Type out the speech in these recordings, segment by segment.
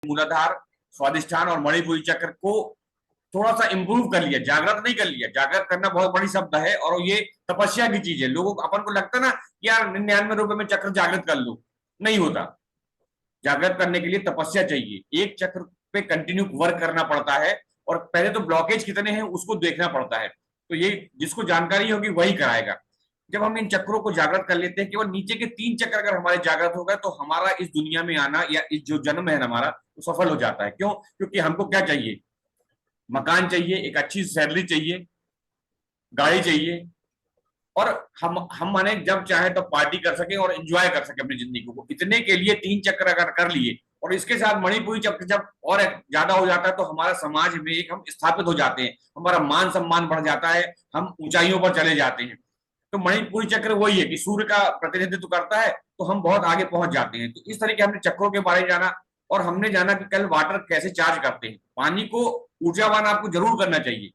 मूलाधार, स्वादिष्ठान और मणिपुरी चक्र को थोड़ा सा इंप्रूव कर लिया, जागृत नहीं कर लिया। जागृत करना बहुत बड़ी शब्द है और ये तपस्या की चीज है। लोगों को अपन को लगता ना यार 99 रुपए में चक्र जागृत कर लो, नहीं होता। जागृत करने के लिए तपस्या चाहिए, एक चक्र पे कंटिन्यू वर्क करना पड़ता है और पहले तो ब्लॉकेज कितने हैं उसको देखना पड़ता है। तो ये जिसको जानकारी होगी वही कराएगा। जब हम इन चक्रों को जागृत कर लेते हैं, केवल नीचे के 3 चक्र अगर हमारे जागृत हो गए तो हमारा इस दुनिया में आना या इस जो जन्म है हमारा वो सफल हो जाता है। क्यों? क्योंकि हमको क्या चाहिए? मकान चाहिए, एक अच्छी सैलरी चाहिए, गाड़ी चाहिए, और हम माने जब चाहे तब पार्टी कर सके और एंजॉय कर सके अपनी जिंदगी को। इतने के लिए 3 चक्र अगर कर लिए और इसके साथ मणिपुरी चक्र जब और ज्यादा हो जाता है तो हमारा समाज में एक हम स्थापित हो जाते हैं, हमारा मान सम्मान बढ़ जाता है, हम ऊंचाइयों पर चले जाते हैं। तो मणिपुरी चक्र वही है कि सूर्य का प्रतिनिधित्व करता है, तो हम बहुत आगे पहुंच जाते हैं। तो इस तरीके हमने चक्रों के बारे में जाना और हमने जाना कि कल वाटर कैसे चार्ज करते हैं। पानी को ऊर्जावान आपको जरूर करना चाहिए।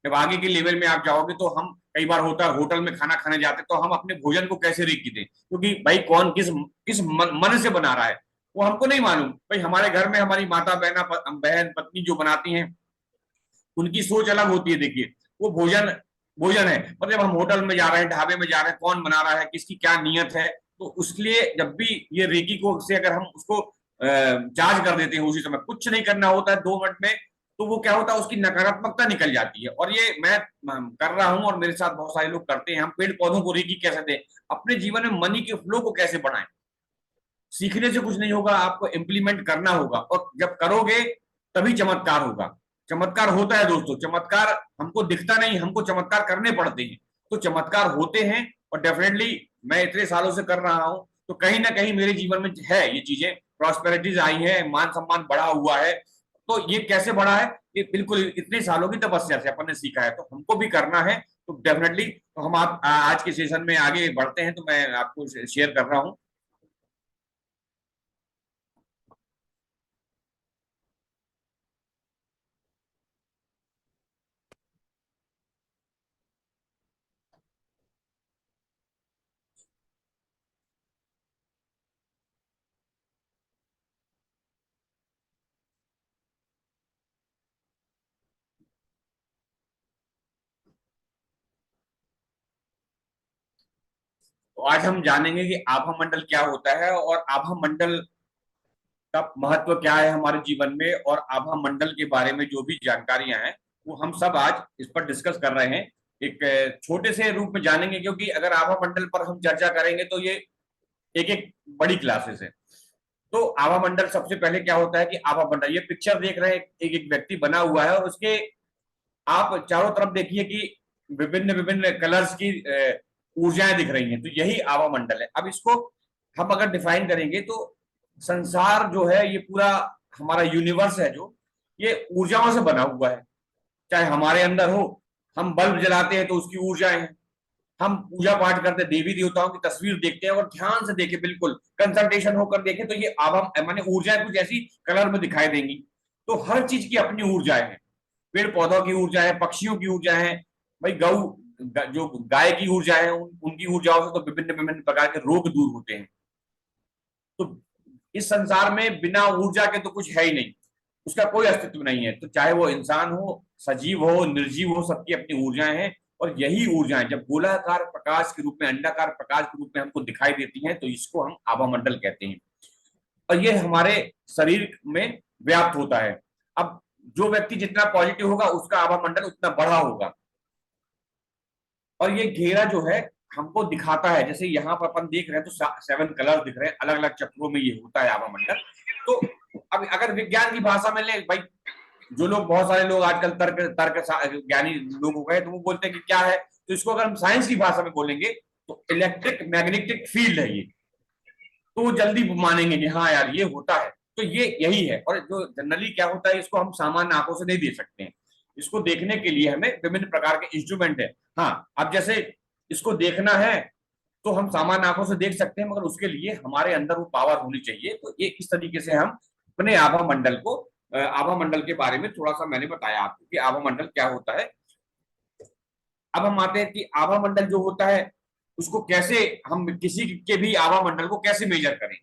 जब आगे के लेवल में आप जाओगे तो हम कई बार होता है होटल में खाना खाने जाते तो हम अपने भोजन को कैसे रेख दें, क्योंकि भाई कौन किस किस मन से बना रहा है वो हमको नहीं मालूम। भाई हमारे घर में हमारी माता बहन पत्नी जो बनाती हैं उनकी सोच अलग होती है। देखिए वो भोजन भोजन है, मतलब हम होटल में जा रहे हैं, ढाबे में जा रहे हैं, कौन बना रहा है, किसकी क्या नियत है। तो उसके जब भी ये रेकी को से अगर हम उसको चार्ज कर देते हैं उसी समय, कुछ नहीं करना होता है 2 मिनट में, तो वो क्या होता है उसकी नकारात्मकता निकल जाती है। और ये मैं कर रहा हूं और मेरे साथ बहुत सारे लोग करते हैं। हम पेड़ पौधों को रेकी कैसे दें, अपने जीवन में मनी के फ्लो को कैसे बढ़ाएं। सीखने से कुछ नहीं होगा, आपको इम्प्लीमेंट करना होगा और जब करोगे तभी चमत्कार होगा। चमत्कार होता है दोस्तों, चमत्कार हमको दिखता नहीं, हमको चमत्कार करने पड़ते हैं। तो चमत्कार होते हैं और डेफिनेटली मैं इतने सालों से कर रहा हूं तो कहीं ना कहीं मेरे जीवन में है ये चीजें, प्रॉस्पेरिटीज आई है, मान सम्मान बढ़ा हुआ है। तो ये कैसे बढ़ा है? ये बिल्कुल इतने सालों की तपस्या से अपन ने सीखा है, तो हमको भी करना है। तो डेफिनेटली तो हम आप आज के सेशन में आगे बढ़ते हैं, तो मैं आपको शेयर कर रहा हूँ। तो आज हम जानेंगे कि आभा मंडल क्या होता है और आभा मंडल का महत्व क्या है हमारे जीवन में, और आभा मंडल के बारे में जो भी जानकारियां हैं वो हम सब आज इस पर डिस्कस कर रहे हैं। एक छोटे से रूप में जानेंगे, क्योंकि अगर आभा मंडल पर हम चर्चा करेंगे तो ये एक एक बड़ी क्लासेस है। तो आभा मंडल सबसे पहले क्या होता है कि आभा मंडल, ये पिक्चर देख रहे हैं, एक एक व्यक्ति बना हुआ है और उसके आप चारों तरफ देखिए कि विभिन्न विभिन्न कलर्स की ऊर्जाएं दिख रही हैं, तो यही आभा मंडल है। अब इसको हम अगर डिफाइन करेंगे तो संसार जो है ये पूरा हमारा यूनिवर्स है जो ये ऊर्जाओं से बना हुआ है। चाहे हमारे अंदर हो, हम बल्ब जलाते हैं तो उसकी ऊर्जाएं हैं, हम पूजा पाठ करते देवी देवताओं की तस्वीर देखते हैं और ध्यान से देखें, बिल्कुल कंसंट्रेशन होकर देखें तो ये आभा माने ऊर्जाएं कुछ ऐसी कलर में दिखाई देंगी। तो हर चीज की अपनी ऊर्जाएं हैं, पेड़ पौधों की ऊर्जा है, पक्षियों की ऊर्जा है, भाई गौ जो गाय की ऊर्जा है उनकी ऊर्जाओं से तो विभिन्न विभिन्न प्रकार के रोग दूर होते हैं। तो इस संसार में बिना ऊर्जा के तो कुछ है ही नहीं, उसका कोई अस्तित्व नहीं है। तो चाहे वो इंसान हो, सजीव हो, निर्जीव हो, सबकी अपनी ऊर्जाएं हैं। और यही ऊर्जाएं जब गोलाकार प्रकाश के रूप में, अंडाकार प्रकाश के रूप में हमको दिखाई देती हैं तो इसको हम आभा मंडल कहते हैं। और ये हमारे शरीर में व्याप्त होता है। अब जो व्यक्ति जितना पॉजिटिव होगा उसका आभा मंडल उतना बड़ा होगा। और ये घेरा जो है हमको दिखाता है, जैसे यहाँ पर अपन देख रहे हैं तो 7 कलर दिख रहे हैं, अलग अलग चक्रों में ये होता है आभा मंडल। तो अब अगर विज्ञान की भाषा में ले भाई, जो लोग बहुत सारे लोग आजकल तर्क तर्क ज्ञानी लोग हो गए तो वो बोलते हैं कि क्या है, तो इसको अगर हम साइंस की भाषा में बोलेंगे तो इलेक्ट्रिक मैग्नेटिक फील्ड है ये। तो वो जल्दी मानेंगे कि हाँ यार ये होता है। तो ये यही है। और जो जनरली क्या होता है इसको हम सामान्य आंखों से नहीं देख सकते हैं, इसको देखने के लिए हमें विभिन्न प्रकार के इंस्ट्रूमेंट है। हाँ, अब जैसे इसको देखना है तो हम सामान्य आंखों से देख सकते हैं, मगर उसके लिए हमारे अंदर वो पावर होनी चाहिए। तो ये इस तरीके से हम अपने आभा मंडल को, आभा मंडल के बारे में थोड़ा सा मैंने बताया आपको कि आभा मंडल क्या होता है। अब हम आते हैं कि आभा मंडल जो होता है उसको कैसे हम किसी के भी आभा मंडल को कैसे मेजर करें।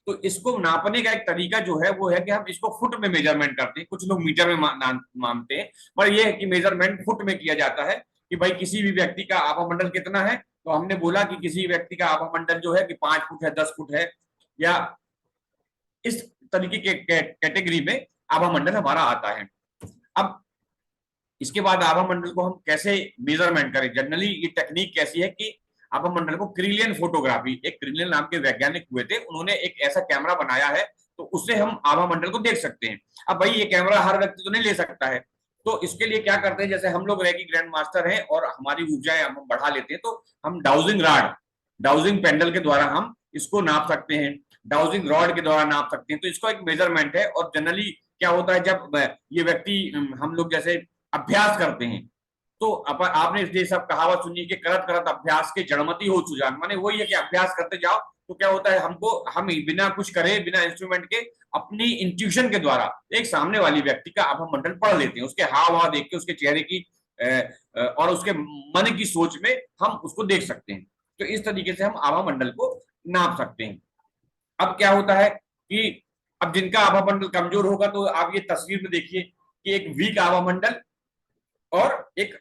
तो इसको नापने का एक तरीका जो है वो है कि हम इसको फुट में मेजरमेंट करते हैं, कुछ लोग मीटर में मानते हैं, पर ये है कि मेजरमेंट फुट में किया जाता है कि भाई किसी भी व्यक्ति का आभामंडल कितना है। तो हमने बोला कि किसी व्यक्ति का आभामंडल जो है कि 5 फुट है, 10 फुट है, या इस तरीके के कैटेगरी में आभामंडल हमारा आता है। अब इसके बाद आभामंडल को हम कैसे मेजरमेंट करें, जनरली ये टेक्निक कैसी है कि आभामंडल को क्रिलियन फोटोग्राफी, एक क्रिलियन नाम के वैज्ञानिक हुए थे, उन्होंने एक ऐसा कैमरा बनाया है, तो उससे हम आभामंडल को देख सकते हैं। अब भाई ये कैमरा हर व्यक्ति तो नहीं ले सकता है, तो इसके लिए क्या करते हैं, जैसे हम लोग रेकी ग्रैंड मास्टर हैं और हमारी ऊर्जाएं हम बढ़ा लेते हैं, तो हम डाउजिंग रॉड, डाउजिंग पेंडल के द्वारा हम इसको नाप सकते हैं, डाउजिंग रॉड के द्वारा नाप सकते हैं। तो इसको एक मेजरमेंट है। और जनरली क्या होता है, जब ये व्यक्ति, हम लोग जैसे अभ्यास करते हैं, तो आपने ये सब कहावत सुनी कि करत करत अभ्यास के जड़मती हो सुजान, माने वही है कि अभ्यास करते जाओ तो क्या होता है, हम बिना कुछ करे, बिना इंस्ट्रूमेंट के, अपनी इंट्यूशन के द्वारा एक सामने वाली व्यक्ति का आभामंडल पढ़ लेते हैं, उसके हाव भाव देख के, उसके चेहरे की और उसके मन की सोच में हम उसको देख सकते हैं। तो इस तरीके से हम आभामंडल को नाप सकते हैं। अब क्या होता है कि अब जिनका आभामंडल कमजोर होगा, तो आप ये तस्वीर में देखिए कि एक वीक आभामंडल और एक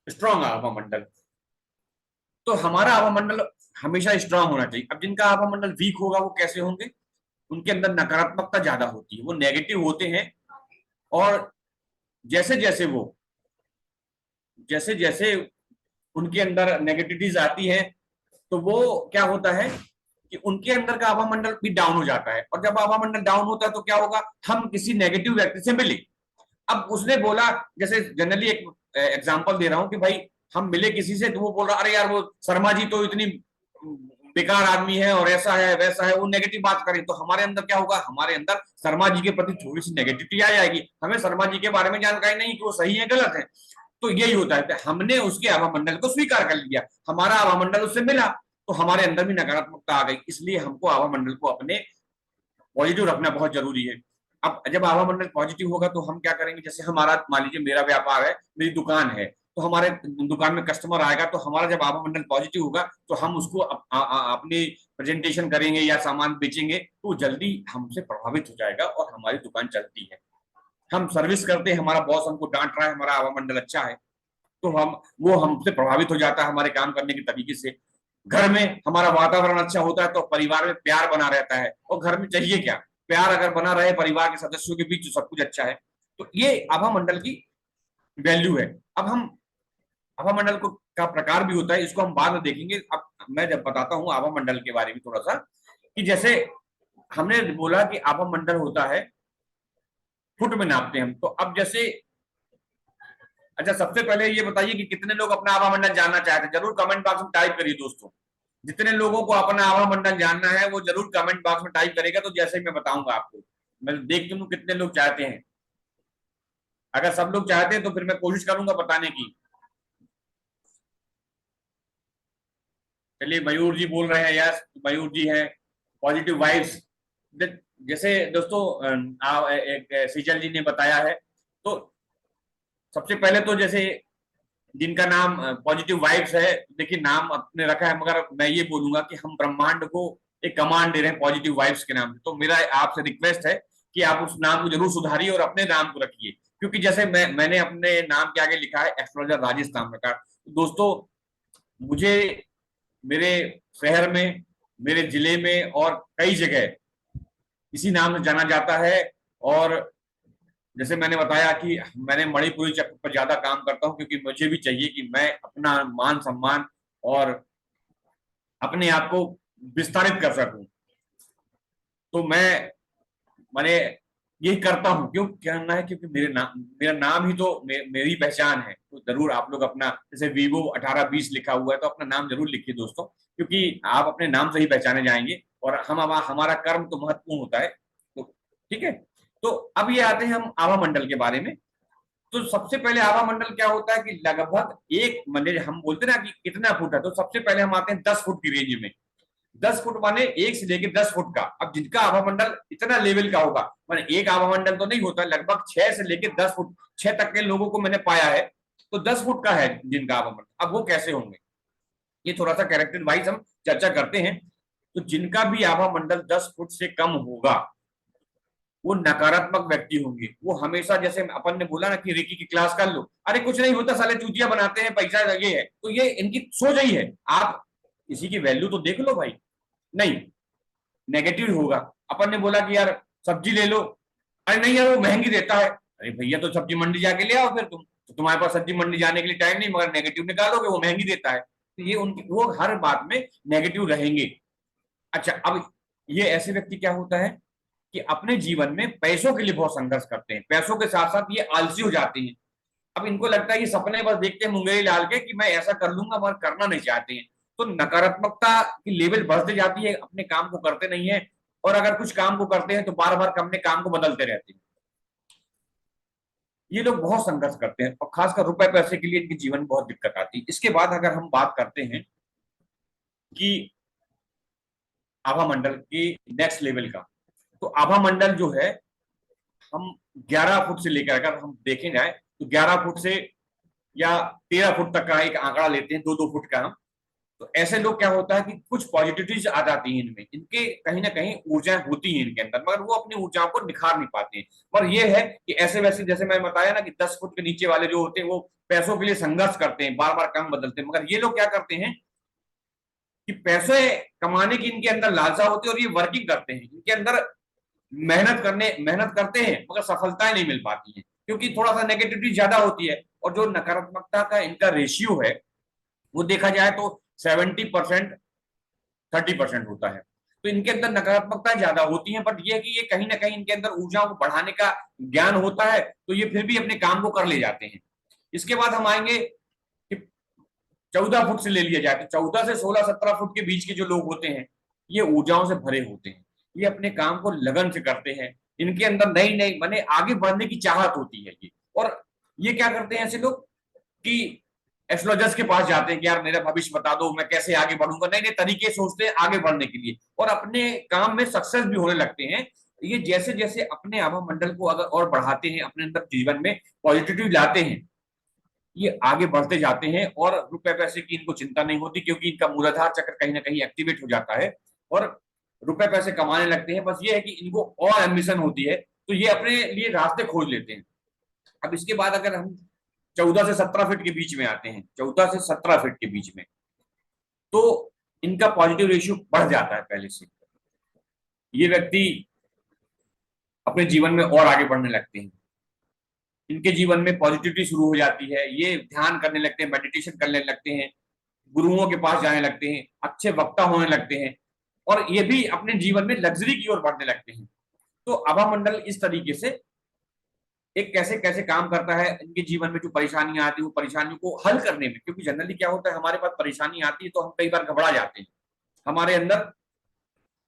स्ट्रॉन्ग आभामंडल। तो हमारा आभामंडल हमेशा स्ट्रांग होना चाहिए। अब जिनका आभामंडल वीक होगा वो कैसे होंगे, उनके अंदर नकारात्मकता ज्यादा होती है, वो नेगेटिव होते हैं। और जैसे जैसे जैसे उनके अंदर नेगेटिविटीज आती है, तो वो क्या होता है कि उनके अंदर का आभामंडल भी डाउन हो जाता है। और जब आभामंडल डाउन होता है तो क्या होगा, हम किसी नेगेटिव व्यक्ति से मिले, अब उसने बोला, जैसे जनरली एक एग्जांपल दे रहा हूं कि भाई हम मिले किसी से, तो वो बोल रहा अरे यार वो शर्मा जी तो इतनी बेकार आदमी है और ऐसा है वैसा है, वो नेगेटिव बात करें, तो हमारे अंदर क्या होगा, हमारे अंदर शर्मा जी के प्रति थोड़ी सी नेगेटिविटी आ जाएगी। हमें शर्मा जी के बारे में जानकारी नहीं कि वो सही है गलत है। तो यही होता है, हमने उसके आभामंडल को स्वीकार कर लिया, हमारा आभामंडल उससे मिला, तो हमारे अंदर भी नकारात्मकता आ गई। इसलिए हमको आभामंडल को अपने पॉजिटिव रखना बहुत जरूरी है। अब जब आभामंडल पॉजिटिव होगा तो हम क्या करेंगे, जैसे हमारा, मान लीजिए मेरा व्यापार है, मेरी दुकान है, तो हमारे दुकान में कस्टमर आएगा, तो हमारा जब आभामंडल पॉजिटिव होगा तो हम उसको अपनी प्रेजेंटेशन करेंगे या सामान बेचेंगे, तो जल्दी हमसे प्रभावित हो जाएगा और हमारी दुकान चलती है। हम सर्विस करते हैं, हमारा बॉस हमको डांट रहा है, हमारा आभामंडल अच्छा है, तो वो हमसे प्रभावित हो जाता है हमारे काम करने के तरीके से। घर में हमारा वातावरण अच्छा होता है तो परिवार में प्यार बना रहता है, और घर में चाहिए क्या, प्यार अगर बना रहे परिवार के सदस्यों के बीच तो सब कुछ अच्छा है। तो ये आभा मंडल की वैल्यू है। अब हम आभा मंडल को का प्रकार भी होता है, इसको हम बाद में देखेंगे। अब मैं जब बताता हूँ आभा मंडल के बारे में थोड़ा सा, कि जैसे हमने बोला कि आभा मंडल होता है फुट में नापते हैं हम, तो अब जैसे, अच्छा सबसे पहले ये बताइए कि कितने लोग अपना आभा मंडल जानना चाहते हैं, जरूर कमेंट बॉक्स में टाइप करिए दोस्तों। जितने लोगों को अपना आभा मंडल जानना है वो जरूर कमेंट बॉक्स में टाइप करेगा, तो जैसे ही मैं बताऊंगा आपको, मैं देख लूं कितने लोग चाहते हैं। अगर सब लोग चाहते हैं तो फिर मैं कोशिश करूंगा बताने की। चलिए मयूर जी बोल रहे हैं, यस मयूर जी हैं, पॉजिटिव वाइब्स। जैसे दोस्तों एक सीजल जी ने बताया है, तो सबसे पहले तो जैसे जिनका नाम पॉजिटिव वाइब्स है, देखिए नाम अपने रखा है, मगर मैं ये बोलूंगा कि हम ब्रह्मांड को एक कमांड दे रहे हैं पॉजिटिव वाइब्स के नाम से। तो मेरा आपसे रिक्वेस्ट है कि आप उस नाम को जरूर सुधारिए और अपने नाम को रखिए, क्योंकि जैसे मैंने अपने नाम के आगे लिखा है एस्ट्रोलॉजर राजेश ताम्रकार। दोस्तों मुझे मेरे शहर में, मेरे जिले में और कई जगह इसी नाम से जाना जाता है। और जैसे मैंने बताया कि मैंने मणिपुरी चक्र पर ज्यादा काम करता हूं, क्योंकि मुझे भी चाहिए कि मैं अपना मान सम्मान और अपने आप को विस्तारित कर सकूं। तो मैंने यही करता हूं, क्यों करना है, क्योंकि मेरा नाम ही तो मेरी पहचान है। तो जरूर आप लोग अपना, जैसे वीवो 1820 लिखा हुआ है, तो अपना नाम जरूर लिखिए दोस्तों, क्योंकि आप अपने नाम से ही पहचाने जाएंगे, और हमारा कर्म तो महत्वपूर्ण होता है। तो ठीक है, तो अब ये आते हैं हम आभा मंडल के बारे में। तो सबसे पहले आभा मंडल क्या होता है कि लगभग एक मंडल, हम बोलते ना कि कितना फुट है, तो सबसे पहले हम आते हैं 10 फुट की रेंज में। 10 फुट माने 1 से लेकर 10 फुट का। अब जिनका आभा मंडल इतना लेवल का होगा, माने एक आभा मंडल तो नहीं होता, लगभग 6 से लेकर 10 फुट, 6 तक के लोगों को मैंने पाया है, तो 10 फुट का है जिनका आभा मंडल। अब वो कैसे होंगे, ये थोड़ा सा कैरेक्टर वाइज हम चर्चा करते हैं। तो जिनका भी आभा मंडल 10 फुट से कम होगा वो नकारात्मक व्यक्ति होंगे। वो हमेशा, जैसे अपन ने बोला ना कि रेकी की क्लास कर लो, अरे कुछ नहीं होता, साले चूतिया बनाते हैं, पैसा लगे है, तो ये इनकी सोच ही है। आप किसी की वैल्यू तो देख लो भाई, नहीं, नेगेटिव होगा। अपन ने बोला कि यार सब्जी ले लो, अरे नहीं यार वो महंगी देता है, अरे भैया तो सब्जी मंडी जाके ले आओ फिर, तुम तो तुम्हारे पास सब्जी मंडी जाने के लिए टाइम नहीं, मगर नेगेटिव निकालोगे वो महंगी देता है, तो ये उनकी, वो हर बात में नेगेटिव रहेंगे। अच्छा, अब ये ऐसे व्यक्ति क्या होता है कि अपने जीवन में पैसों के लिए बहुत संघर्ष करते हैं, पैसों के साथ साथ ये आलसी हो जाते हैं। अब इनको लगता है ये सपने बस देखते हैं मुंगेरी लाल के कि मैं ऐसा कर लूंगा, मगर करना नहीं चाहते हैं। तो नकारात्मकता की लेवल बढ़ती जाती है, अपने काम को करते नहीं है, और अगर कुछ काम को करते हैं तो बार बार अपने काम को बदलते रहते हैं। ये लोग बहुत संघर्ष करते हैं और खासकर रुपए पैसे के लिए इनके जीवन में बहुत दिक्कत आती है। इसके बाद अगर हम बात करते हैं कि आभा मंडल के नेक्स्ट लेवल का, तो आभा मंडल जो है, हम 11 फुट से लेकर अगर हम देखें जाए तो 11 फुट से या 13 फुट तक का एक आंकड़ा लेते हैं, 2-2 फुट का हम। तो ऐसे लोग क्या होता है कि कुछ पॉजिटिविटीज आ जाती हैं इनमें, इनके कहीं ना कहीं ऊर्जाएं होती हैं इनके अंदर, मगर वो अपनी ऊर्जाओं को निखार नहीं पाते हैं। पर ये है कि ऐसे वैसे, जैसे मैं बताया ना कि 10 फुट के नीचे वाले जो होते हैं वो पैसों के लिए संघर्ष करते हैं, बार बार काम बदलते हैं, मगर ये लोग क्या करते हैं कि पैसे कमाने की इनके अंदर लालसा होती है और ये वर्किंग करते हैं, इनके अंदर मेहनत करते हैं, मगर सफलताएं नहीं मिल पाती हैं क्योंकि थोड़ा सा नेगेटिविटी ज्यादा होती है। और जो नकारात्मकता का इनका रेशियो है वो देखा जाए तो 70% 30% होता है। तो इनके अंदर नकारात्मकता ज्यादा होती है, बट ये है कि ये कहीं ना कहीं इनके अंदर ऊर्जाओं को बढ़ाने का ज्ञान होता है, तो ये फिर भी अपने काम को कर ले जाते हैं। इसके बाद हम आएंगे कि 14 फुट से ले लिया जाए तो 14 से 16-17 फुट के बीच के जो लोग होते हैं ये ऊर्जाओं से भरे होते हैं, ये अपने काम को लगन से करते हैं, इनके अंदर नई नई माने आगे बढ़ने की चाहत होती है ये। और ये क्या करते हैं ऐसे लोग कि एस्ट्रोलॉजर्स के पास जाते हैं कि यार मेरा भविष्य बता दो, मैं कैसे आगे बढ़ूंगा, नए नए तरीके सोचते हैं आगे बढ़ने के लिए और अपने काम में सक्सेस भी होने लगते हैं। ये जैसे जैसे अपने आभा मंडल को अगर और बढ़ाते हैं, अपने अंदर जीवन में पॉजिटिविटी लाते हैं, ये आगे बढ़ते जाते हैं और रुपए पैसे की इनको चिंता नहीं होती क्योंकि इनका मूलाधार चक्र कहीं ना कहीं एक्टिवेट हो जाता है और रुपए पैसे कमाने लगते हैं। बस ये है कि इनको और एम्बिशन होती है, तो ये अपने लिए रास्ते खोज लेते हैं। अब इसके बाद अगर हम 14 से 17 फीट के बीच में आते हैं, 14 से 17 फीट के बीच में, तो इनका पॉजिटिव रेशियो बढ़ जाता है पहले से। ये व्यक्ति अपने जीवन में और आगे बढ़ने लगते हैं, इनके जीवन में पॉजिटिविटी शुरू हो जाती है, ये ध्यान करने लगते हैं, मेडिटेशन करने लगते हैं, गुरुओं के पास जाने लगते हैं, अच्छे वक्ता होने लगते हैं और ये भी अपने जीवन में लग्जरी की ओर बढ़ने लगते हैं। तो आभा मंडल इस तरीके से एक कैसे कैसे काम करता है इनके जीवन में, जो परेशानियां आती है वो परेशानियों को हल करने में, क्योंकि जनरली क्या होता है हमारे पास परेशानी आती है तो हम कई बार घबरा जाते हैं, हमारे अंदर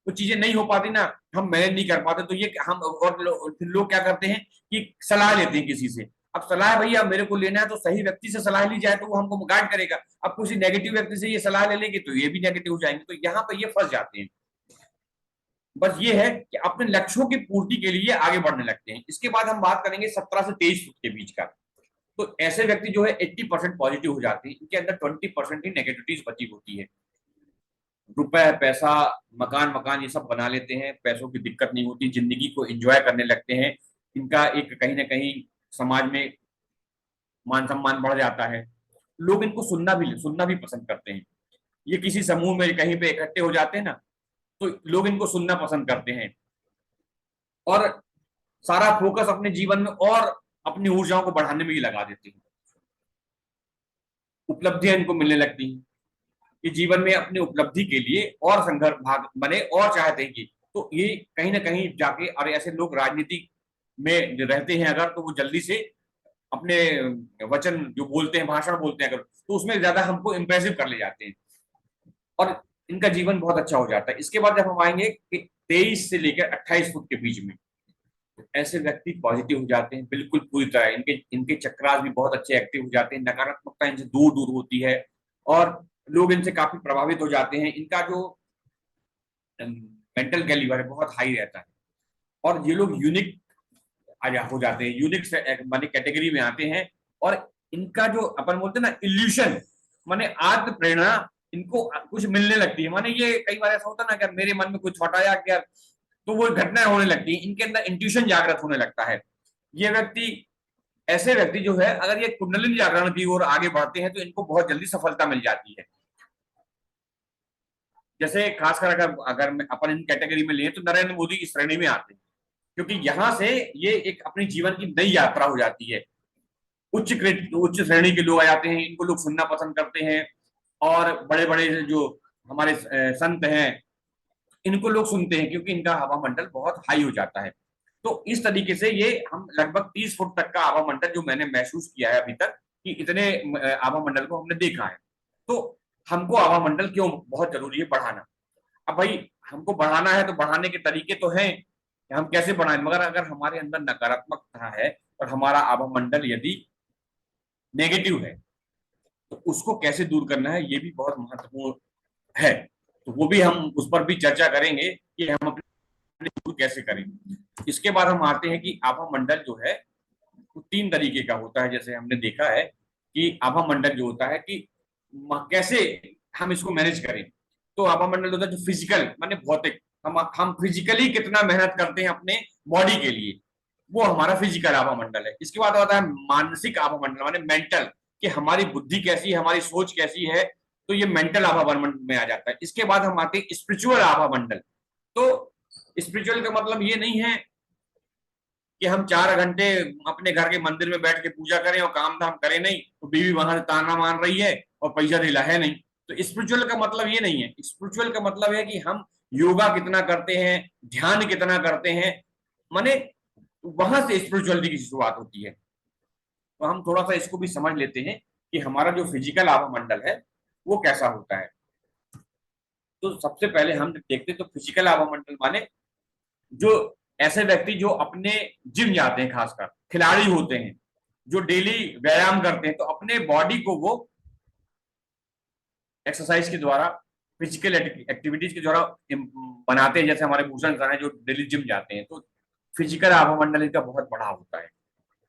कुछ चीजें नहीं हो पाती ना, हम मैनेज नहीं कर पाते, तो ये हम और फिर लोग क्या करते हैं कि सलाह लेते हैं किसी से। अब सलाह भैया मेरे को लेना है तो सही व्यक्ति से सलाह ली जाए तो वो हमको गाइड करेगा, अब किसी नेगेटिव व्यक्ति से ये सलाह ले लेंगे तो ये भी नेगेटिव हो जाएंगे, तो यहाँ पर ये फंस जाते हैं। बस ये है कि अपने लक्ष्यों की पूर्ति के लिए आगे बढ़ने लगते हैं। इसके बाद हम बात करेंगे 17 से 23 फुट के बीच का, तो ऐसे व्यक्ति जो है 80% पॉजिटिव हो जाते हैं, इनके अंदर 20% ही नेगेटिविटीज बची होती है। रुपए पैसा मकान मकान ये सब बना लेते हैं, पैसों की दिक्कत नहीं होती, जिंदगी को एंजॉय करने लगते हैं, इनका एक कहीं ना कहीं समाज में मान सम्मान बढ़ जाता है, लोग इनको सुनना भी पसंद करते हैं। ये किसी समूह में कहीं पे इकट्ठे हो जाते हैं ना तो लोग इनको सुनना पसंद करते हैं और सारा फोकस अपने जीवन में और अपनी ऊर्जाओं को बढ़ाने में ही लगा देते हैं। उपलब्धियां इनको मिलने लगती हैं, ये जीवन में अपनी उपलब्धि के लिए और संघर्ष भाग बने और चाहते हैं कि, तो ये कहीं ना कहीं जाके, और ऐसे लोग राजनीति में रहते हैं अगर, तो वो जल्दी से अपने वचन जो बोलते हैं, भाषण बोलते हैं अगर, तो उसमें ज्यादा हमको इंप्रेसिव कर ले जाते हैं और इनका जीवन बहुत अच्छा हो जाता है। इसके बाद जब हम आएंगे कि 23 से लेकर 28 फुट के बीच में, तो ऐसे व्यक्ति पॉजिटिव हो जाते हैं बिल्कुल पूरी तरह, इनके इनके चक्रास भी बहुत अच्छे एक्टिव हो जाते हैं, नकारात्मकता इनसे दूर दूर होती है और लोग इनसे काफी प्रभावित हो जाते हैं। इनका जो मेंटल कैलिबर है बहुत हाई रहता है और ये लोग यूनिक हो जाते हैं, यूनिक माने कैटेगरी में आते हैं और इनका जो अपन बोलते हैं ना इल्यूशन माने आत्म प्रेरणा इनको कुछ मिलने लगती है। माने ये कई बार ऐसा होता है ना कि मेरे मन में कुछ थॉट आया कि यार, तो वो घटनाएं होने लगती है, इनके अंदर इंट्यूशन जागृत होने लगता है। ये व्यक्ति, ऐसे व्यक्ति जो है, अगर ये कुंडलिनी जागरण की ओर आगे बढ़ते हैं तो इनको बहुत जल्दी सफलता मिल जाती है। जैसे खासकर अगर अगर अपन इन कैटेगरी में लिए तो नरेंद्र मोदी की श्रेणी में आते हैं, क्योंकि यहां से ये एक अपनी जीवन की नई यात्रा हो जाती है। उच्च श्रेणी के लोग आ जाते हैं, इनको लोग सुनना पसंद करते हैं। और बड़े बड़े जो हमारे संत हैं, इनको लोग सुनते हैं क्योंकि इनका हवा मंडल बहुत हाई हो जाता है। तो इस तरीके से ये हम लगभग 30 फुट तक का आभा मंडल जो मैंने महसूस किया है अभी तक, कि इतने आभा मंडल को हमने देखा है। तो हमको आभा मंडल क्यों बहुत जरूरी है बढ़ाना? अब भाई, हमको बढ़ाना है तो बढ़ाने के तरीके तो हैं कि हम कैसे बढ़ाएं, मगर अगर हमारे अंदर नकारात्मकता है और हमारा आभा मंडल यदि नेगेटिव है, तो उसको कैसे दूर करना है ये भी बहुत महत्वपूर्ण है। तो वो भी हम उस पर भी चर्चा करेंगे कि हम अपने दूर कैसे करें। इसके बाद हम आते हैं कि आभा मंडल जो है वो 3 तरीके का होता है। जैसे हमने देखा है कि आभा मंडल जो होता है कि कैसे हम इसको मैनेज करें। तो आभा मंडल होता है जो फिजिकल, माने भौतिक, हम फिजिकली कितना मेहनत करते हैं अपने बॉडी के लिए, वो हमारा फिजिकल आभा मंडल है। इसके बाद आता है मानसिक आभा मंडल, माने मेंटल, कि हमारी बुद्धि कैसी है, हमारी सोच कैसी है, तो ये मेंटल आभा मंडल में आ जाता है। इसके बाद हम आते हैं स्पिरिचुअल आभा मंडल। तो स्पिरिचुअल का मतलब ये नहीं है कि हम 4 घंटे अपने घर के मंदिर में बैठ के पूजा करें और काम धाम करें, नहीं तो बीवी वहां से ताना मार रही है और पैसा दिला है नहीं। तो स्पिरिचुअल का मतलब ये नहीं है। स्पिरिचुअल का मतलब है कि हम योगा कितना करते हैं, ध्यान कितना करते हैं, माने वहां से स्पिरिचुअलिटी की शुरुआत होती है। तो हम थोड़ा सा इसको भी समझ लेते हैं कि हमारा जो फिजिकल आभा मंडल है वो कैसा होता है। तो सबसे पहले हम देखते हैं तो फिजिकल आभा मंडल माने जो ऐसे व्यक्ति जो अपने जिम जाते हैं, खासकर खिलाड़ी होते हैं, जो डेली व्यायाम करते हैं, तो अपने बॉडी को वो एक्सरसाइज के द्वारा, फिजिकल एक्टिविटीज के द्वारा बनाते हैं। जैसे हमारे भूषण सर हैं जो डेली जिम जाते हैं, तो फिजिकल आभा मंडल इनका बहुत बड़ा होता है।